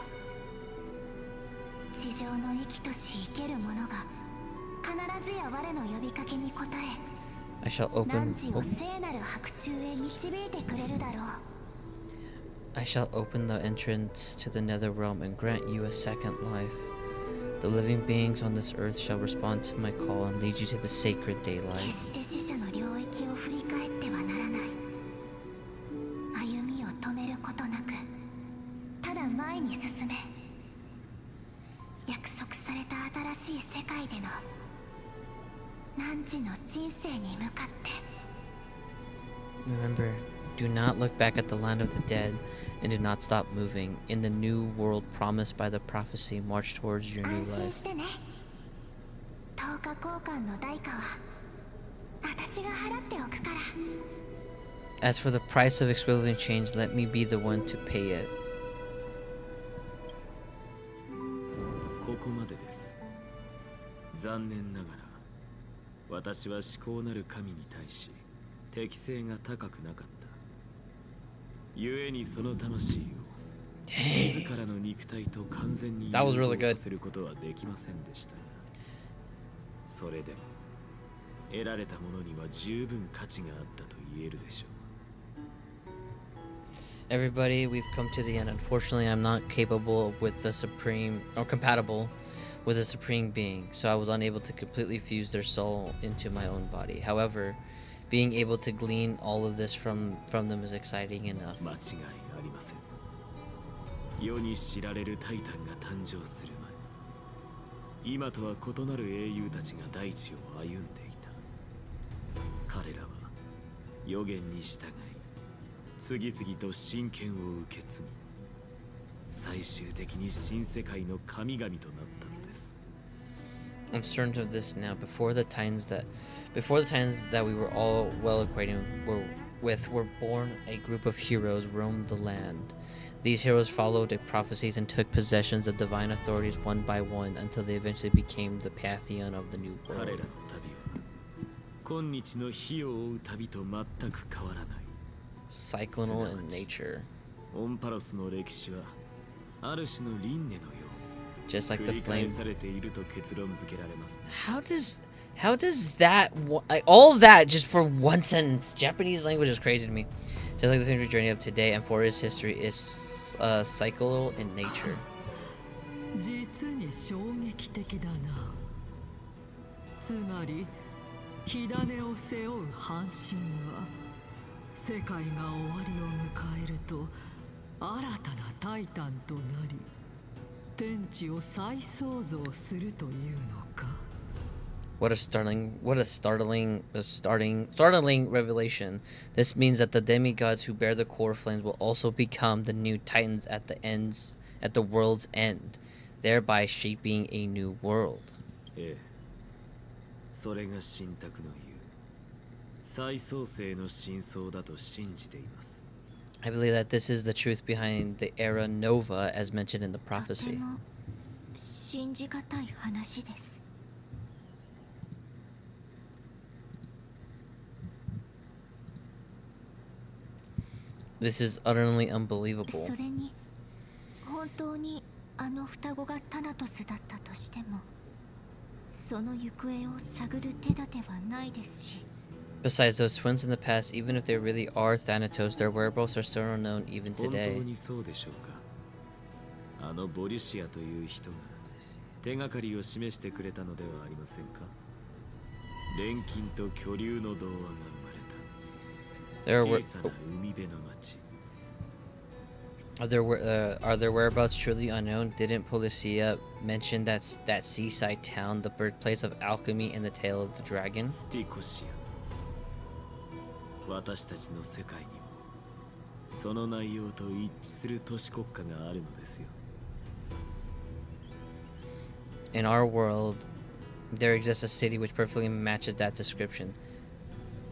[SPEAKER 5] 地上の生きとし生ける者が必ずや我の呼びかけに応え、
[SPEAKER 1] I shall open.
[SPEAKER 5] 汝を聖なる白昼へ導いてくれるだろう。
[SPEAKER 1] I shall open the entrance to the nether realm and grant you a second life. The living beings on this earth shall respond to my call and lead you to the sacred
[SPEAKER 5] 決
[SPEAKER 1] daylight.
[SPEAKER 5] して死者の領域を振り返ってはならない。歩みを止めることなく、ただ前に進め。約束された新しい世界での汝の人生に向かって。
[SPEAKER 1] Remember, do not look back at the land of the dead and do not stop moving. In the new world promised by the prophecy, march towards your new
[SPEAKER 5] 安心
[SPEAKER 1] life.
[SPEAKER 5] してね。10日交換の代価は私が払っておくから。
[SPEAKER 1] As for the price of exquisite change, let me be the one to pay it.
[SPEAKER 3] ここまでです。残念ながら私は至高なる神に対し適性が高くなかった。故にその魂を自らの肉体と完全に融
[SPEAKER 1] That was really
[SPEAKER 3] 合
[SPEAKER 1] good.
[SPEAKER 3] させることはできませんでしたが、それでも得られたものには十分価値があったと言えるでしょう。
[SPEAKER 1] Everybody, we've come to the end. Unfortunately, I'm not capable with the Supreme, or compatible with a Supreme Being, so I was unable to completely fuse their soul into my own body. However, being able to glean all of this from them is exciting enough.
[SPEAKER 3] 間違いありません。世に知られるタイタンが誕生する前、今とは異なる英雄たちが大地を歩んでいた。彼らは予言に従い、次々と神権を受け継ぎ、最終的に新世界の神々となったのです。
[SPEAKER 1] I'm certain of this now. Before the times that we were all well acquainted were born, a group of heroes roamed the land. These heroes followed the prophecies and took possessions of divine authorities one by one until they eventually became the pantheon of the new
[SPEAKER 3] 彼ら
[SPEAKER 1] world.
[SPEAKER 3] の旅は今日の火を追う旅と全く変わらない。
[SPEAKER 1] Cyclonal in nature,
[SPEAKER 3] オンパロスの歴史はある種の輪廻のよう
[SPEAKER 1] just like
[SPEAKER 3] 繰
[SPEAKER 1] the
[SPEAKER 3] り返
[SPEAKER 1] flame.
[SPEAKER 3] されていると結論付けられます。
[SPEAKER 1] How does that all that just for one sentence? Japanese language is crazy to me. Just like the thing journey of today and for its history is cyclical in nature.
[SPEAKER 6] 実に衝撃的だな。つまり火種を背負う半神は世界が終わりを迎えると新たなタイタンとなり天地を再創造するというのか。
[SPEAKER 1] What a startling revelation. This means that the demigods who bear the core flames will also become the new titans at the world's end, thereby shaping a new world.
[SPEAKER 3] ええ、それが神卓の言う再創生の真相だと信じています。
[SPEAKER 1] I believe that this is the truth behind the era Nova as mentioned in the
[SPEAKER 5] とて
[SPEAKER 1] prophecy.
[SPEAKER 5] も信じがたい話です。
[SPEAKER 1] This is utterly unbelievable.
[SPEAKER 5] それに本当にあの双子がタナトスだったとしてもその行方を探る手立てはないですし
[SPEAKER 1] Besides those twins in the past, even if they really are Thanatos, their whereabouts are still unknown even
[SPEAKER 3] 本当
[SPEAKER 1] today.
[SPEAKER 3] にそうでしょうか。あのボリュシアという人が手がかりを示してくれたのではありませんか。錬金と巨竜の童話が生まれた。小さな海辺の町。
[SPEAKER 1] Are their whereabouts truly unknown? Didn't Policia mention that seaside town, the birthplace of alchemy and the tale of the dragon?
[SPEAKER 3] スティコシア。私たちの世界にもその内容と一致する都市国家があるのですよ。
[SPEAKER 1] In our world, there exists a city which perfectly matches that description.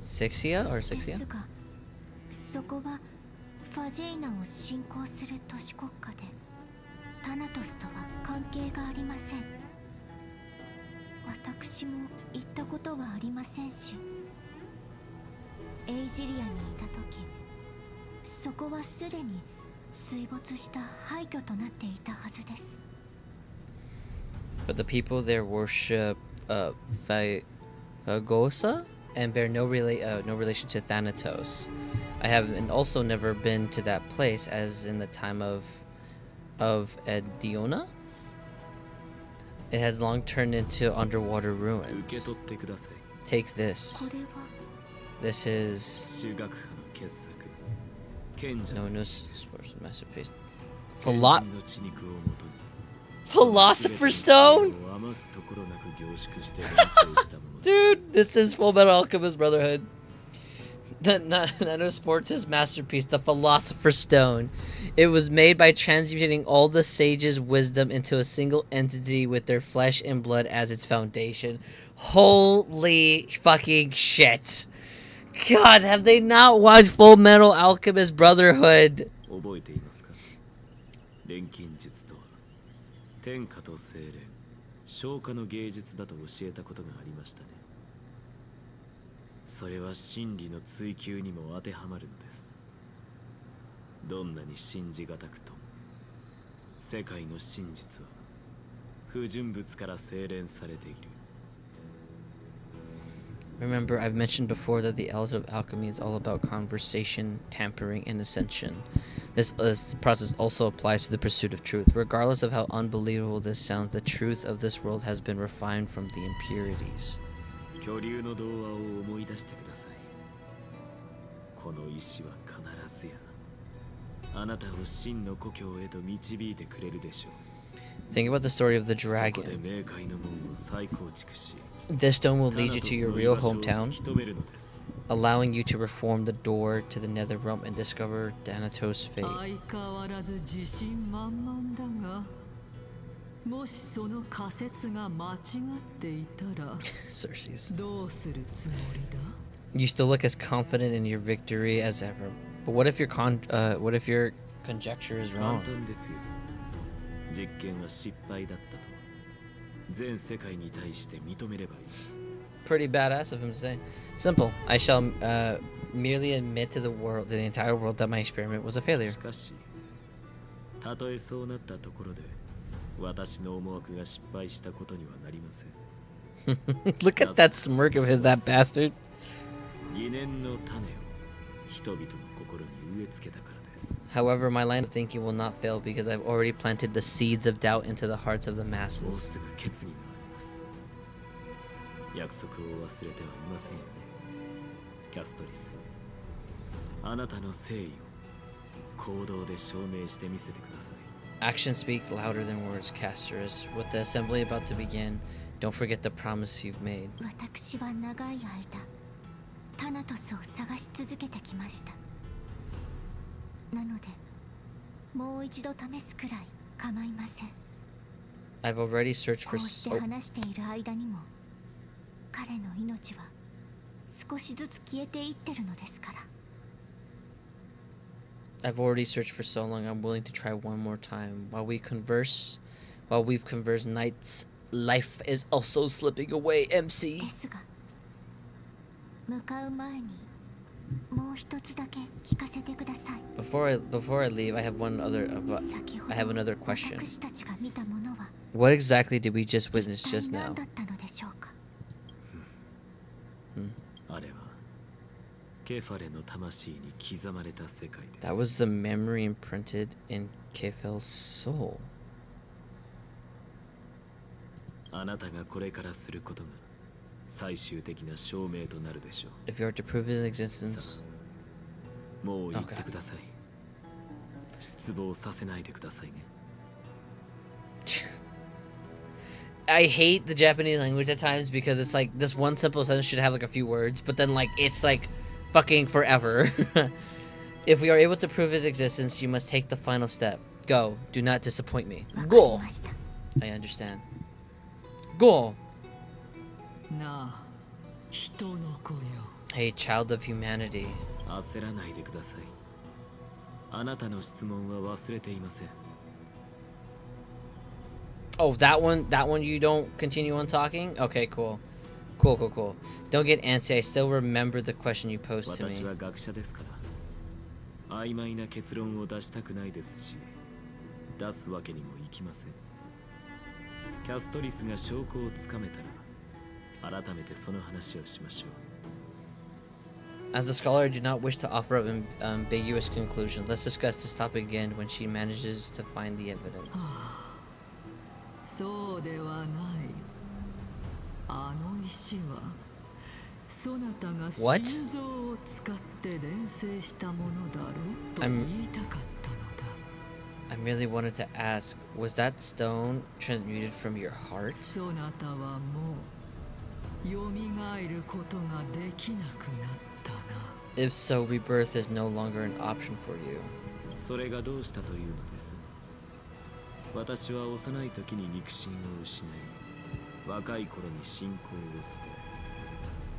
[SPEAKER 1] Sixia or
[SPEAKER 5] で
[SPEAKER 1] Sixia?
[SPEAKER 5] すがそこはファジェイナを信仰する都市国家でタナトスとは関係がありません。私も行ったことはありませんしエイジリアにいた時そこはすでに水没した廃墟となっていたはずです。
[SPEAKER 1] But the people there worship Phagosa and bear no relation to Thanatos. I have also never been to that place, as in the time of Ediona. It has long turned into underwater
[SPEAKER 3] 受け
[SPEAKER 1] ruins.
[SPEAKER 3] 取ってください。
[SPEAKER 1] Take
[SPEAKER 5] こ
[SPEAKER 1] this.
[SPEAKER 5] れは
[SPEAKER 1] This is
[SPEAKER 3] 修学派の傑作。賢者
[SPEAKER 1] no
[SPEAKER 3] の
[SPEAKER 1] no
[SPEAKER 3] 知です
[SPEAKER 1] masterpiece.
[SPEAKER 3] 賢
[SPEAKER 1] Philo-
[SPEAKER 3] 人の血肉をもとに
[SPEAKER 1] Philosopher's Stone.
[SPEAKER 3] 余すところなく凝縮して完成したものです。
[SPEAKER 1] Dude, this is Full Metal Alchemist Brotherhood. The Nanosport's masterpiece, the Philosopher's Stone. It was made by transmuting all the sages' wisdom into a single entity with their flesh and blood as its foundation. Holy fucking shit. God, have they not watched Full Metal Alchemist Brotherhood?
[SPEAKER 3] 覚えていますか。錬金術とは天下と精錬昇華の芸術だと教えたことがありましたね。それは真理の追求にも当てはまるのです。どんなに信じがたくとも世界の真実は不純物から精錬されている。
[SPEAKER 1] Remember, I've mentioned before that the Art of Alchemy is all about conversation, tampering, and ascension. This process also applies to the pursuit of truth. Regardless of how unbelievable this sounds, the truth of this world has been refined from the impurities.
[SPEAKER 3] 巨竜の童話を思い出してください。この石は必ずやあなたを真の故郷へと導いてくれるでしょう。
[SPEAKER 1] Think about the story of the
[SPEAKER 3] そこで
[SPEAKER 1] dragon.
[SPEAKER 3] 冥界の門を再構築し、
[SPEAKER 1] This stone will lead you to your real
[SPEAKER 3] タナトスの居場所を
[SPEAKER 1] hometown,
[SPEAKER 3] 突き止めるのです。
[SPEAKER 1] allowing you to reform the door to the nether realm and discover Thanatos' fate.
[SPEAKER 6] 相変わらず自信満々だが、もしその仮説が間違っていたら
[SPEAKER 1] Cersei's.
[SPEAKER 6] どうするつもりだ？
[SPEAKER 1] You still look as confident in your victory as ever. But what if your conjecture is
[SPEAKER 3] 簡
[SPEAKER 1] wrong?
[SPEAKER 3] 単ですよ。実験は失敗だったと全世界に対して認めればいい。
[SPEAKER 1] Pretty badass of him to say. Simple. I shall merely admit to the entire world, that my experiment was a failure.
[SPEAKER 3] しかし、たとえそうなったところで、私の思惑が失敗したことにはなりません。
[SPEAKER 1] Look at that smirk of his, that bastard.
[SPEAKER 3] 疑念の種を人々の心に植え付けたからです。
[SPEAKER 1] However, my line of thinking will not fail because I've already planted the seeds of doubt into the hearts of the
[SPEAKER 3] もう
[SPEAKER 1] masses.
[SPEAKER 3] すぐ決議があります。約束を忘れてはいませんよね。キャストリス、あなたの誠意を行動で証明してみせてください。
[SPEAKER 1] Actions speak louder than words, Casterus. With the assembly about to begin, don't forget the promise you've made.
[SPEAKER 5] 私は長い間タナトスを探し続けてきました。なのでもう一度試すくらい構いません。
[SPEAKER 1] I've already searched
[SPEAKER 5] こ
[SPEAKER 1] for
[SPEAKER 5] うして話している間にも彼の命は少しずつ消えていってるのですから。
[SPEAKER 1] I've already searched for so long. I'm willing to try one more time. While we've conversed, Knight's life is also slipping away.
[SPEAKER 5] で
[SPEAKER 1] MC.
[SPEAKER 5] すが向かう前にもう一つだけ聞かせてください。
[SPEAKER 1] Before I leave, I have
[SPEAKER 5] 先ほ
[SPEAKER 1] I have
[SPEAKER 5] ど
[SPEAKER 1] another question.
[SPEAKER 5] 私たちが見たものは
[SPEAKER 1] What exactly did we just
[SPEAKER 5] 一
[SPEAKER 1] witness
[SPEAKER 5] 体
[SPEAKER 1] just
[SPEAKER 5] 何
[SPEAKER 1] now?
[SPEAKER 5] だったのでしょうか。
[SPEAKER 3] あれはケファレの魂に刻まれた世界です。
[SPEAKER 1] That was the memory imprinted in Kefel's soul.
[SPEAKER 3] あなたがこれからすることが最終的な証明となるでしょう。
[SPEAKER 1] If you are to prove his existence,
[SPEAKER 3] もう言ってください。失望させないでくださいね。
[SPEAKER 1] I hate the Japanese language at times because it's like this one simple sentence should have like a few words, but then like it's like fucking forever. If we are able to prove his existence, you must take the final step. Go. Do not disappoint me.
[SPEAKER 5] わかり
[SPEAKER 1] Go.
[SPEAKER 5] ました。
[SPEAKER 1] I understand. Go.
[SPEAKER 6] なあ、人の子よ。
[SPEAKER 1] Hey, child of humanity.
[SPEAKER 3] 焦らないでください。あなたの質問は忘れていません。
[SPEAKER 1] Oh, that one you don't continue on talking? Okay, cool. Cool. Don't get antsy. I still remember the question you posed to
[SPEAKER 3] 私
[SPEAKER 1] me.
[SPEAKER 3] は学者ですから。曖昧な結論を出したくないですし、出すわけにもいきません。キャストリスが証拠をつかめたら、改めてその話をしましょう。
[SPEAKER 1] As a scholar, I do not wish to offer up ambiguous conclusions. Let's discuss this topic again when she manages to find the evidence.
[SPEAKER 6] そうではない。あの石はそなたが
[SPEAKER 1] What?
[SPEAKER 6] 心臓を使って錬成したものだろうと
[SPEAKER 1] I'm-
[SPEAKER 6] 言いたかったのだ。
[SPEAKER 1] I merely wanted to ask, was that stone transmuted from your heart?
[SPEAKER 6] そなたはもう蘇ることができなくなったな。
[SPEAKER 1] If so, rebirth is no longer an option for you.
[SPEAKER 3] それがどうしたというのです。私は幼い時に肉親を失い、若い頃に信仰を捨て、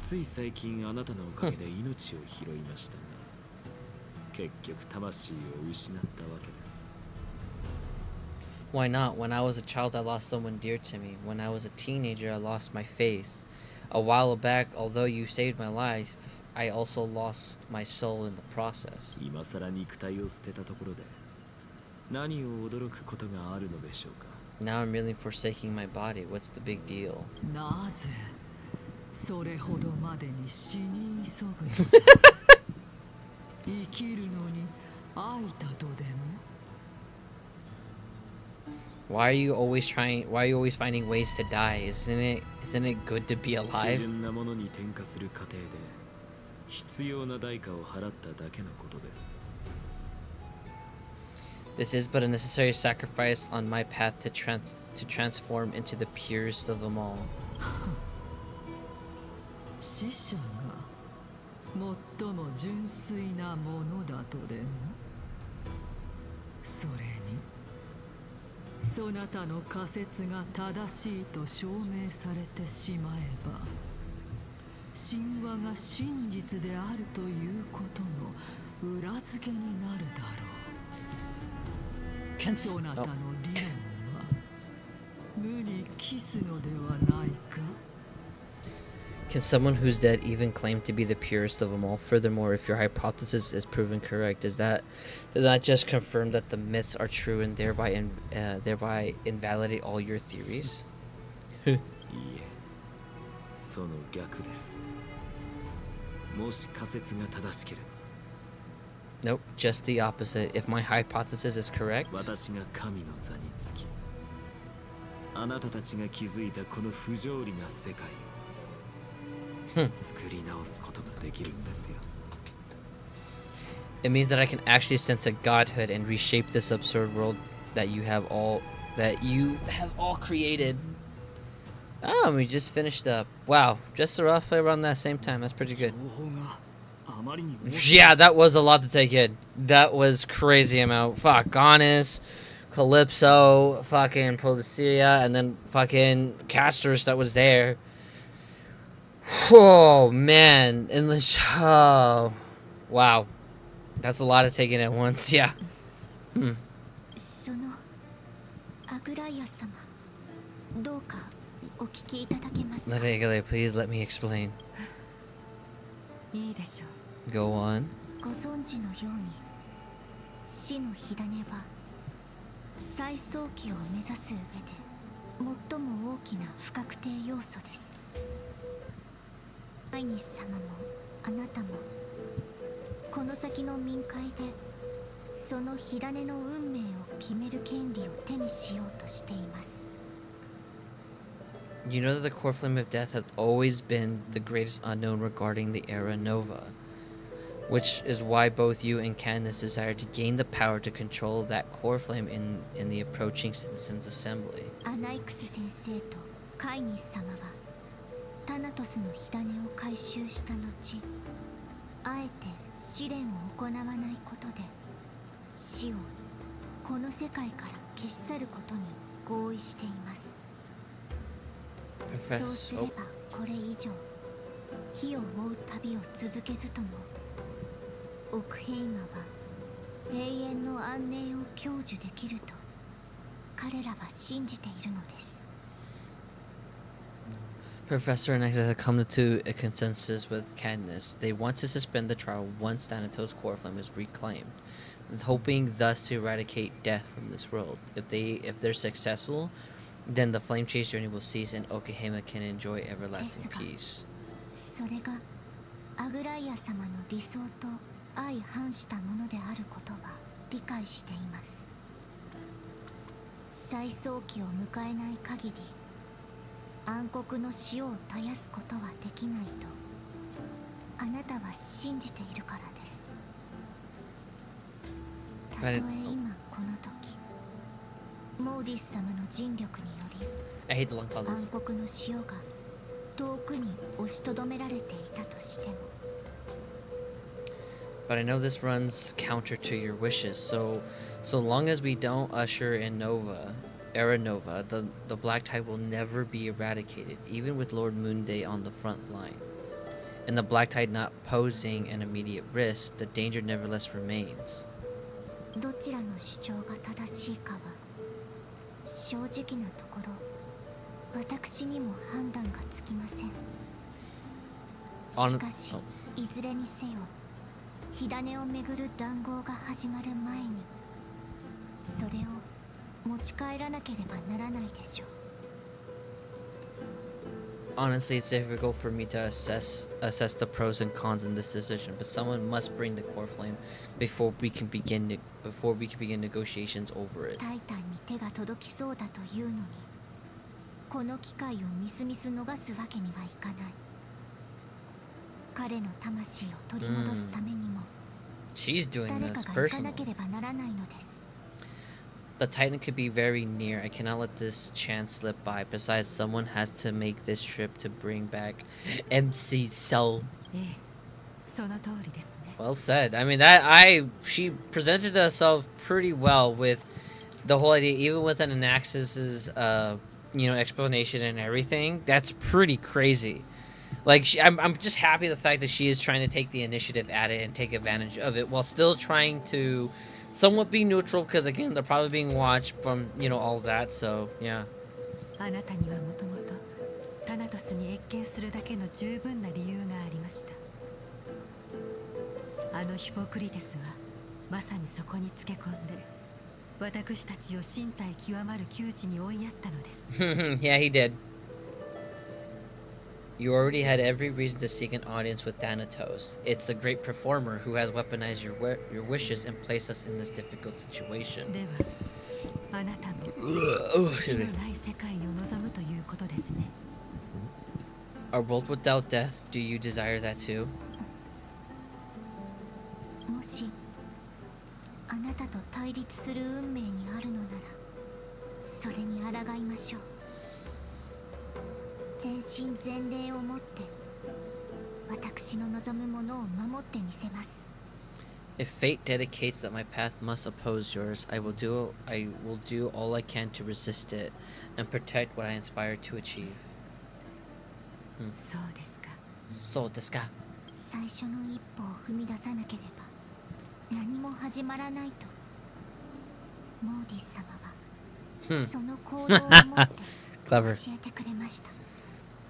[SPEAKER 3] つい最近あなたのおかげで命を拾いましたが、結局魂を失ったわけです。
[SPEAKER 1] Why not? When I was a child, I lost someone dear to me. When I was a teenager, I lost my faith. A while back, although you saved my life, I also lost my soul in the process.
[SPEAKER 3] 今さら肉体を捨てたところで、何を驚くことがあるのでしょうか。
[SPEAKER 1] Now I'm merely forsaking my body. What's the big deal?
[SPEAKER 6] なぜそれほどまでに死に急ぐのだ。生きるのに会いたとでも
[SPEAKER 1] Why are you always finding ways to die? Isn't it good to be alive?
[SPEAKER 3] 自然なものに転化する過程で必要な代価を払っただけのことです。
[SPEAKER 1] This is but a necessary sacrifice on my path to transform into the purest of them all.
[SPEAKER 6] 死者が最も純粋なものだとでもそれにそなたの仮説が正しいと証明されてしまえば神話が真実であるということの裏付けになるだろう。そなたの理論は無に帰すのではないか。
[SPEAKER 1] Can someone who's dead even claim to be the purest of them all? Furthermore, if your hypothesis is proven correct, does that just confirm that the myths are true and thereby invalidate all your theories?
[SPEAKER 3] いいえ、その逆です。もし仮説が正しければ。
[SPEAKER 1] Nope, just the opposite. If my hypothesis is correct,
[SPEAKER 3] 私が神の座につき、あなたたちが築いたこの不条理な世界を 作り直すことができるんですよ。
[SPEAKER 1] it means that I can actually sense a godhood and reshape this absurd world that you have all created. Oh, we just finished up. Wow, just roughly around that same time. That's pretty good. Yeah, that was a lot to take in. That was crazy amount. Fuck, Gonis, Calypso, fucking Polycia, and then fucking Casters that was there. Oh man, and the oh, wow, that's a lot of taking at once. Yeah. Hmm. Please let me explain. Go on.
[SPEAKER 5] ご存知のように死の火種は再早期を目指す上で最も大きな不確定要素です。アイニス様もあなたもこの先の冥界でその火種の運命を決める権利を手にしようとしています。
[SPEAKER 1] You know that the core flame of death has always been the greatest unknown regarding the era Nova, which is why both you and Candace desire to gain the power to control that core flame in the approaching Citizens Assembly.
[SPEAKER 5] アナイクス先生とカイニス様はタナトスの火種を回収した後、あえて試練を行わないことで死をこの世界から消し去ることに合意しています。 そうすればこれ以上火を追う旅を続けずともオクヘイマは永遠の安寧を享受できると彼らは信じているのです。
[SPEAKER 1] Professor and I have come to a consensus with Cadmus. They want to suspend the trial once Thanatos' core flame is reclaimed, hoping thus to eradicate death from this world. If they're successful, then the flame chase journey will cease and Okehama can enjoy everlasting peace.
[SPEAKER 5] それがアグライア様の理想と相反したものであることは理解しています。再早期を迎えない限り暗黒の死を絶やすことはできないとあなたは信じているからです。たとえ今この時モーディス様の尽力により暗黒の潮が遠くに押しとどめられていたとしても
[SPEAKER 1] But I know this runs counter to your wishes, so long as we don't usher in Era Nova, the Black Tide will never be eradicated, even with Lord Moonday on the front line. And the Black Tide not posing an immediate risk, the danger nevertheless remains.
[SPEAKER 5] どちらの主張が正しいかは正直なところ私にも判断がつきません。しかしいずれにせよ火種をめぐる談合が始まる前にそれを持ち帰らなければならないでしょう。
[SPEAKER 1] honestly, it's difficult for me to assess the pros and cons in this decision, but someone must bring the core flame before we can begin negotiations over it.
[SPEAKER 5] タイタンに手が届きそうだというのに、この機会をみすみす逃すわけにはいかない。彼の魂を取り戻すためにも、
[SPEAKER 1] She's doing
[SPEAKER 5] 誰
[SPEAKER 1] this
[SPEAKER 5] かが行か
[SPEAKER 1] personally.
[SPEAKER 5] なければならないのです。
[SPEAKER 1] The Titan could be very near. I cannot let this chance slip by. Besides, someone has to make this trip to bring back MC's soul.
[SPEAKER 2] ええ、その通りですね。
[SPEAKER 1] Well said. I mean, she presented herself pretty well with the whole idea, even with an Anaxis's, explanation and everything. That's pretty crazy. Like, I'm just happy the fact that she is trying to take the initiative at it and take advantage of it while still trying to somewhat be neutral, because again, they're probably being watched from, all of that, so, yeah.
[SPEAKER 2] あなたにはもともとタナトスに謁見するだけの十分な理由がありました。あのヒポクリテスはまさにそこにつけ込んで私たちを身体極まる窮地に追いやったのです。
[SPEAKER 1] Yeah, he did. You already had every reason to seek an audience with Thanatos. It's the great performer who has weaponized your wishes and placed us in this difficult situation.
[SPEAKER 2] ではあなたも死のない世界を望むということですね。
[SPEAKER 1] A world without death, do you desire that too?
[SPEAKER 5] もしあなたと対立する運命にあるのなら、それに抗いましょう。全身全霊をもって私の望むものを守ってみせます。
[SPEAKER 1] If fate dedicates that my path must oppose yours, I will do all I can to resist it and protect what I aspire to achieve.
[SPEAKER 2] そうですか。
[SPEAKER 1] そうですか。
[SPEAKER 5] 最初の一歩を踏み出さなければ何も始まらないとモーディス様はその行動をもって教
[SPEAKER 1] Clever.
[SPEAKER 5] えてくれました。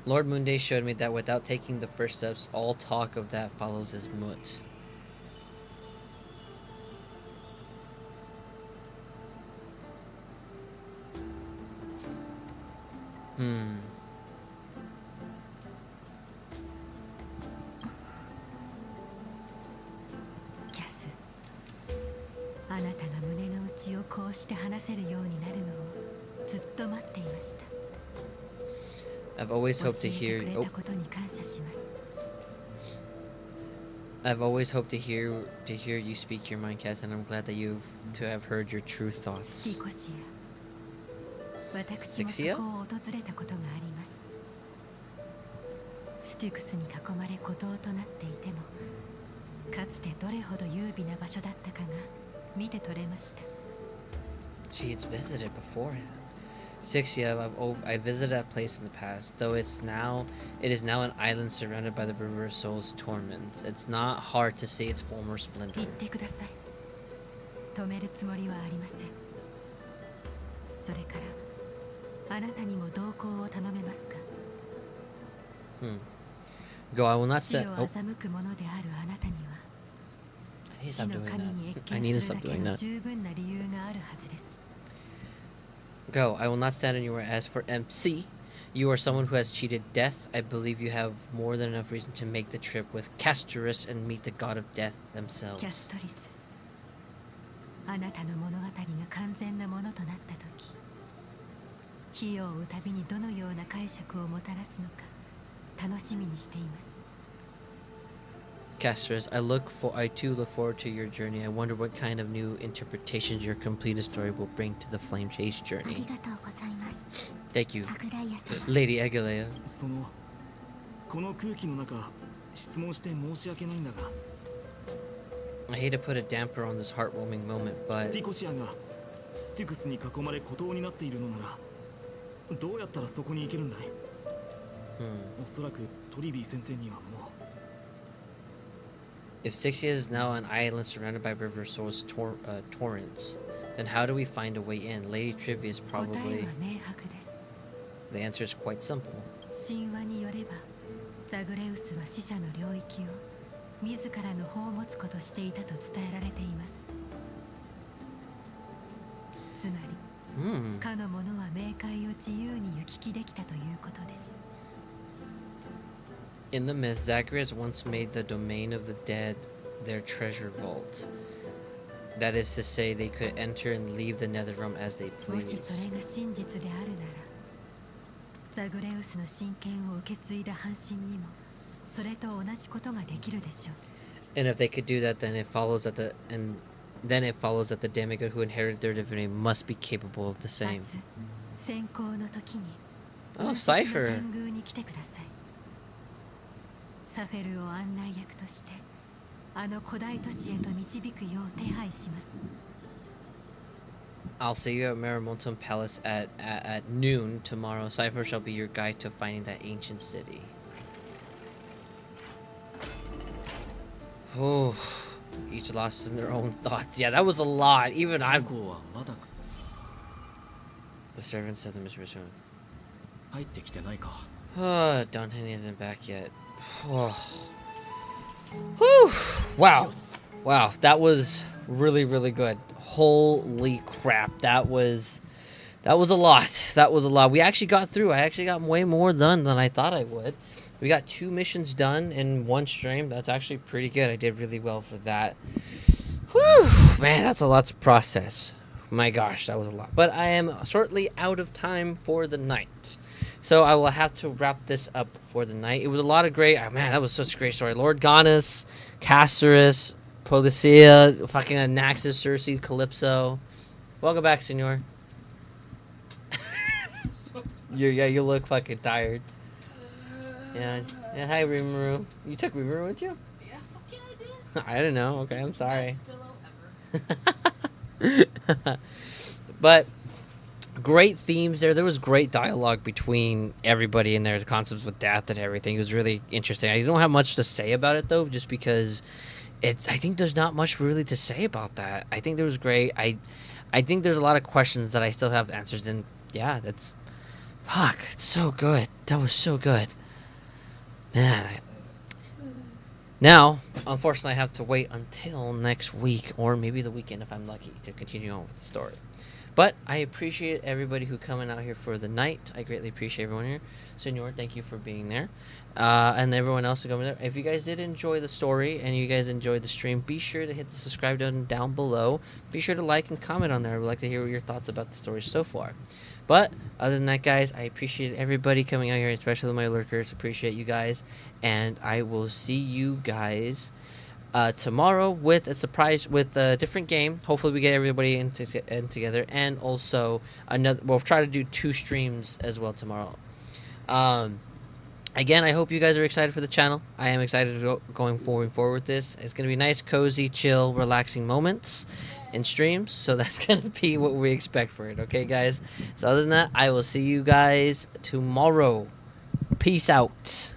[SPEAKER 1] Lord Moonday showed me that without taking the first steps, all talk of that follows is moot. Hmm.
[SPEAKER 2] キャス、あなたが胸の内をこうして話せるようになるのをずっと待っていました。
[SPEAKER 1] I've always
[SPEAKER 2] 教
[SPEAKER 1] hoped to
[SPEAKER 2] え
[SPEAKER 1] hear.
[SPEAKER 2] てくれ
[SPEAKER 1] Oh,
[SPEAKER 2] たことに感謝します。
[SPEAKER 1] I've always hoped to hear you speak your mind, Cass, and I'm glad that to have heard your true
[SPEAKER 2] ステ
[SPEAKER 1] thoughts.
[SPEAKER 2] ィコシア、私もそ
[SPEAKER 1] Sixia?
[SPEAKER 2] こを訪れたことがあります。スティクスに囲まれ孤島となっていても、かつてどれほど優美な場所だったかが見て取れました。
[SPEAKER 1] She had visited beforehand. Sixia, I visited that place in the past, though it is now an island surrounded by the River of Souls torments. It's not hard to see its former
[SPEAKER 2] 言
[SPEAKER 1] splendor.
[SPEAKER 2] ってください。止めるつもりはありません。それからあなたにも同行を頼めますか。
[SPEAKER 1] Go, I will not
[SPEAKER 2] 死
[SPEAKER 1] set.
[SPEAKER 2] を
[SPEAKER 1] Oh,
[SPEAKER 2] 欺くものであるあなたには
[SPEAKER 1] I need to
[SPEAKER 2] 死
[SPEAKER 1] stop
[SPEAKER 2] の
[SPEAKER 1] doing
[SPEAKER 2] 神に
[SPEAKER 1] that. I
[SPEAKER 2] 謁
[SPEAKER 1] need
[SPEAKER 2] 見
[SPEAKER 1] to
[SPEAKER 2] する
[SPEAKER 1] stop
[SPEAKER 2] だけ
[SPEAKER 1] doing
[SPEAKER 2] の
[SPEAKER 1] that.
[SPEAKER 2] 十分な理由があるはずです。
[SPEAKER 1] Go, I will not stand on your word. As for MC, you are someone who has cheated death. I believe you have more than enough reason to make the trip with Castorus and meet the god of death
[SPEAKER 2] キャ
[SPEAKER 1] themselves.
[SPEAKER 2] ストリス、あなたの物語が完全なものとなった時、火を追うたびにどのような解釈をもたらすのか楽しみにしています。
[SPEAKER 1] Castorus, I too look forward to your journey. I wonder what kind of new interpretations your completed story will bring to the Flame Chase
[SPEAKER 5] あ
[SPEAKER 1] journey.
[SPEAKER 5] りがとうございます。
[SPEAKER 1] Thank you,
[SPEAKER 5] アグライア様。
[SPEAKER 1] Lady Agalea.
[SPEAKER 3] この空気の中、質問して申し訳ないんだが、
[SPEAKER 1] I hate to put a damper on this heartwarming moment,
[SPEAKER 3] ス
[SPEAKER 1] but
[SPEAKER 3] ティコシアがスティクスに囲まれ孤島になっているのなら、どうやったらそこに行けるんだい？おそらくトリビー先生にはもう。
[SPEAKER 1] if Sixia is now an island surrounded by River Souls torrents, then how do we find a way in? Lady Trivia is
[SPEAKER 2] 答え
[SPEAKER 1] probably
[SPEAKER 2] は明白です。
[SPEAKER 1] the answer is quite simple.
[SPEAKER 2] 神話によれば、ザグレウスは死者の領域を自らの宝物庫としていたと伝えられています。つまり、かの者は冥界を自由に行き来できたということです。
[SPEAKER 1] In the myth, Zacharias once made the domain of the dead their treasure vault. That is to say, they could enter and leave the Netherrealm as they
[SPEAKER 2] もし
[SPEAKER 1] please.
[SPEAKER 2] それが真実であるなら、ザグレウスの神権を受け継いだ半神にもそれと同じことができるでしょう。
[SPEAKER 1] And if they could do that, then it follows that the demigod who inherited their divinity must be capable of the
[SPEAKER 2] 明
[SPEAKER 1] same.
[SPEAKER 2] 日先行の時に
[SPEAKER 1] Oh,
[SPEAKER 2] 紫の
[SPEAKER 1] Cypher.
[SPEAKER 2] 天宮に来てください。サフェルを案内役としてあの古代都市へと導くよう手配します。
[SPEAKER 1] I'll see you at Maramontum Palace at noon tomorrow. Cypher shall be your guide to finding that ancient city. Oh, each lost in their own thoughts. Yeah, that was a lot. Even I'm.
[SPEAKER 3] 向こうはまだ
[SPEAKER 1] The servants of the Mistress.
[SPEAKER 3] 帰ってきてないか。
[SPEAKER 1] Don Henny isn't back yet. Whew. Wow. Wow, that was really, really good. Holy crap. That was a lot. That was a lot. We actually got through. I actually got way more done than I thought I would. We got 2 missions done in one stream. That's actually pretty good. I did really well for that. Whew. Man, that's a lot to process. My gosh, that was a lot. But I am shortly out of time for the night. So I will have to wrap this up for the night. It was a lot of great... Oh, man, that was such a great story. Lord Gaunus, Casterus, Polycia, fucking Anaxis, Cersei, Calypso. Welcome back, senor. You look fucking tired. Yeah, hi, Rimuru. You took Rimuru with you?
[SPEAKER 7] Yeah, fuck yeah, I did.
[SPEAKER 1] I don't know. Okay, I'm sorry.
[SPEAKER 7] Best pillow ever.
[SPEAKER 1] But great themes there. There was great dialogue between everybody in there. The concepts with death and everything. It was really interesting. I don't have much to say about it though, just because I think there's not much really to say about that. I think it was great. I think there's a lot of questions that I still have answers. And yeah, fuck. It's so good. That was so good, man. Now, unfortunately, I have to wait until next week or maybe the weekend if I'm lucky to continue on with the story. But I appreciate everybody who coming out here for the night. I greatly appreciate everyone here. Senor, thank you for being there. And everyone else who coming there. If you guys did enjoy the story and you guys enjoyed the stream, be sure to hit the subscribe button down below. Be sure to like and comment on there. I would like to hear your thoughts about the story so far. But other than that, guys, I appreciate everybody coming out here, especially my lurkers. Appreciate you guys. And I will see you guys tomorrow with a surprise, with a different game. Hopefully we get everybody in together, and also we'll try to do 2 streams as well tomorrow. Again, I hope you guys are excited for the channel. I am excited to going forward with this. It's going to be nice, cozy, chill, relaxing moments in streams, so that's going to be what we expect for it. Okay, guys? So other than that, I will see you guys tomorrow. Peace out.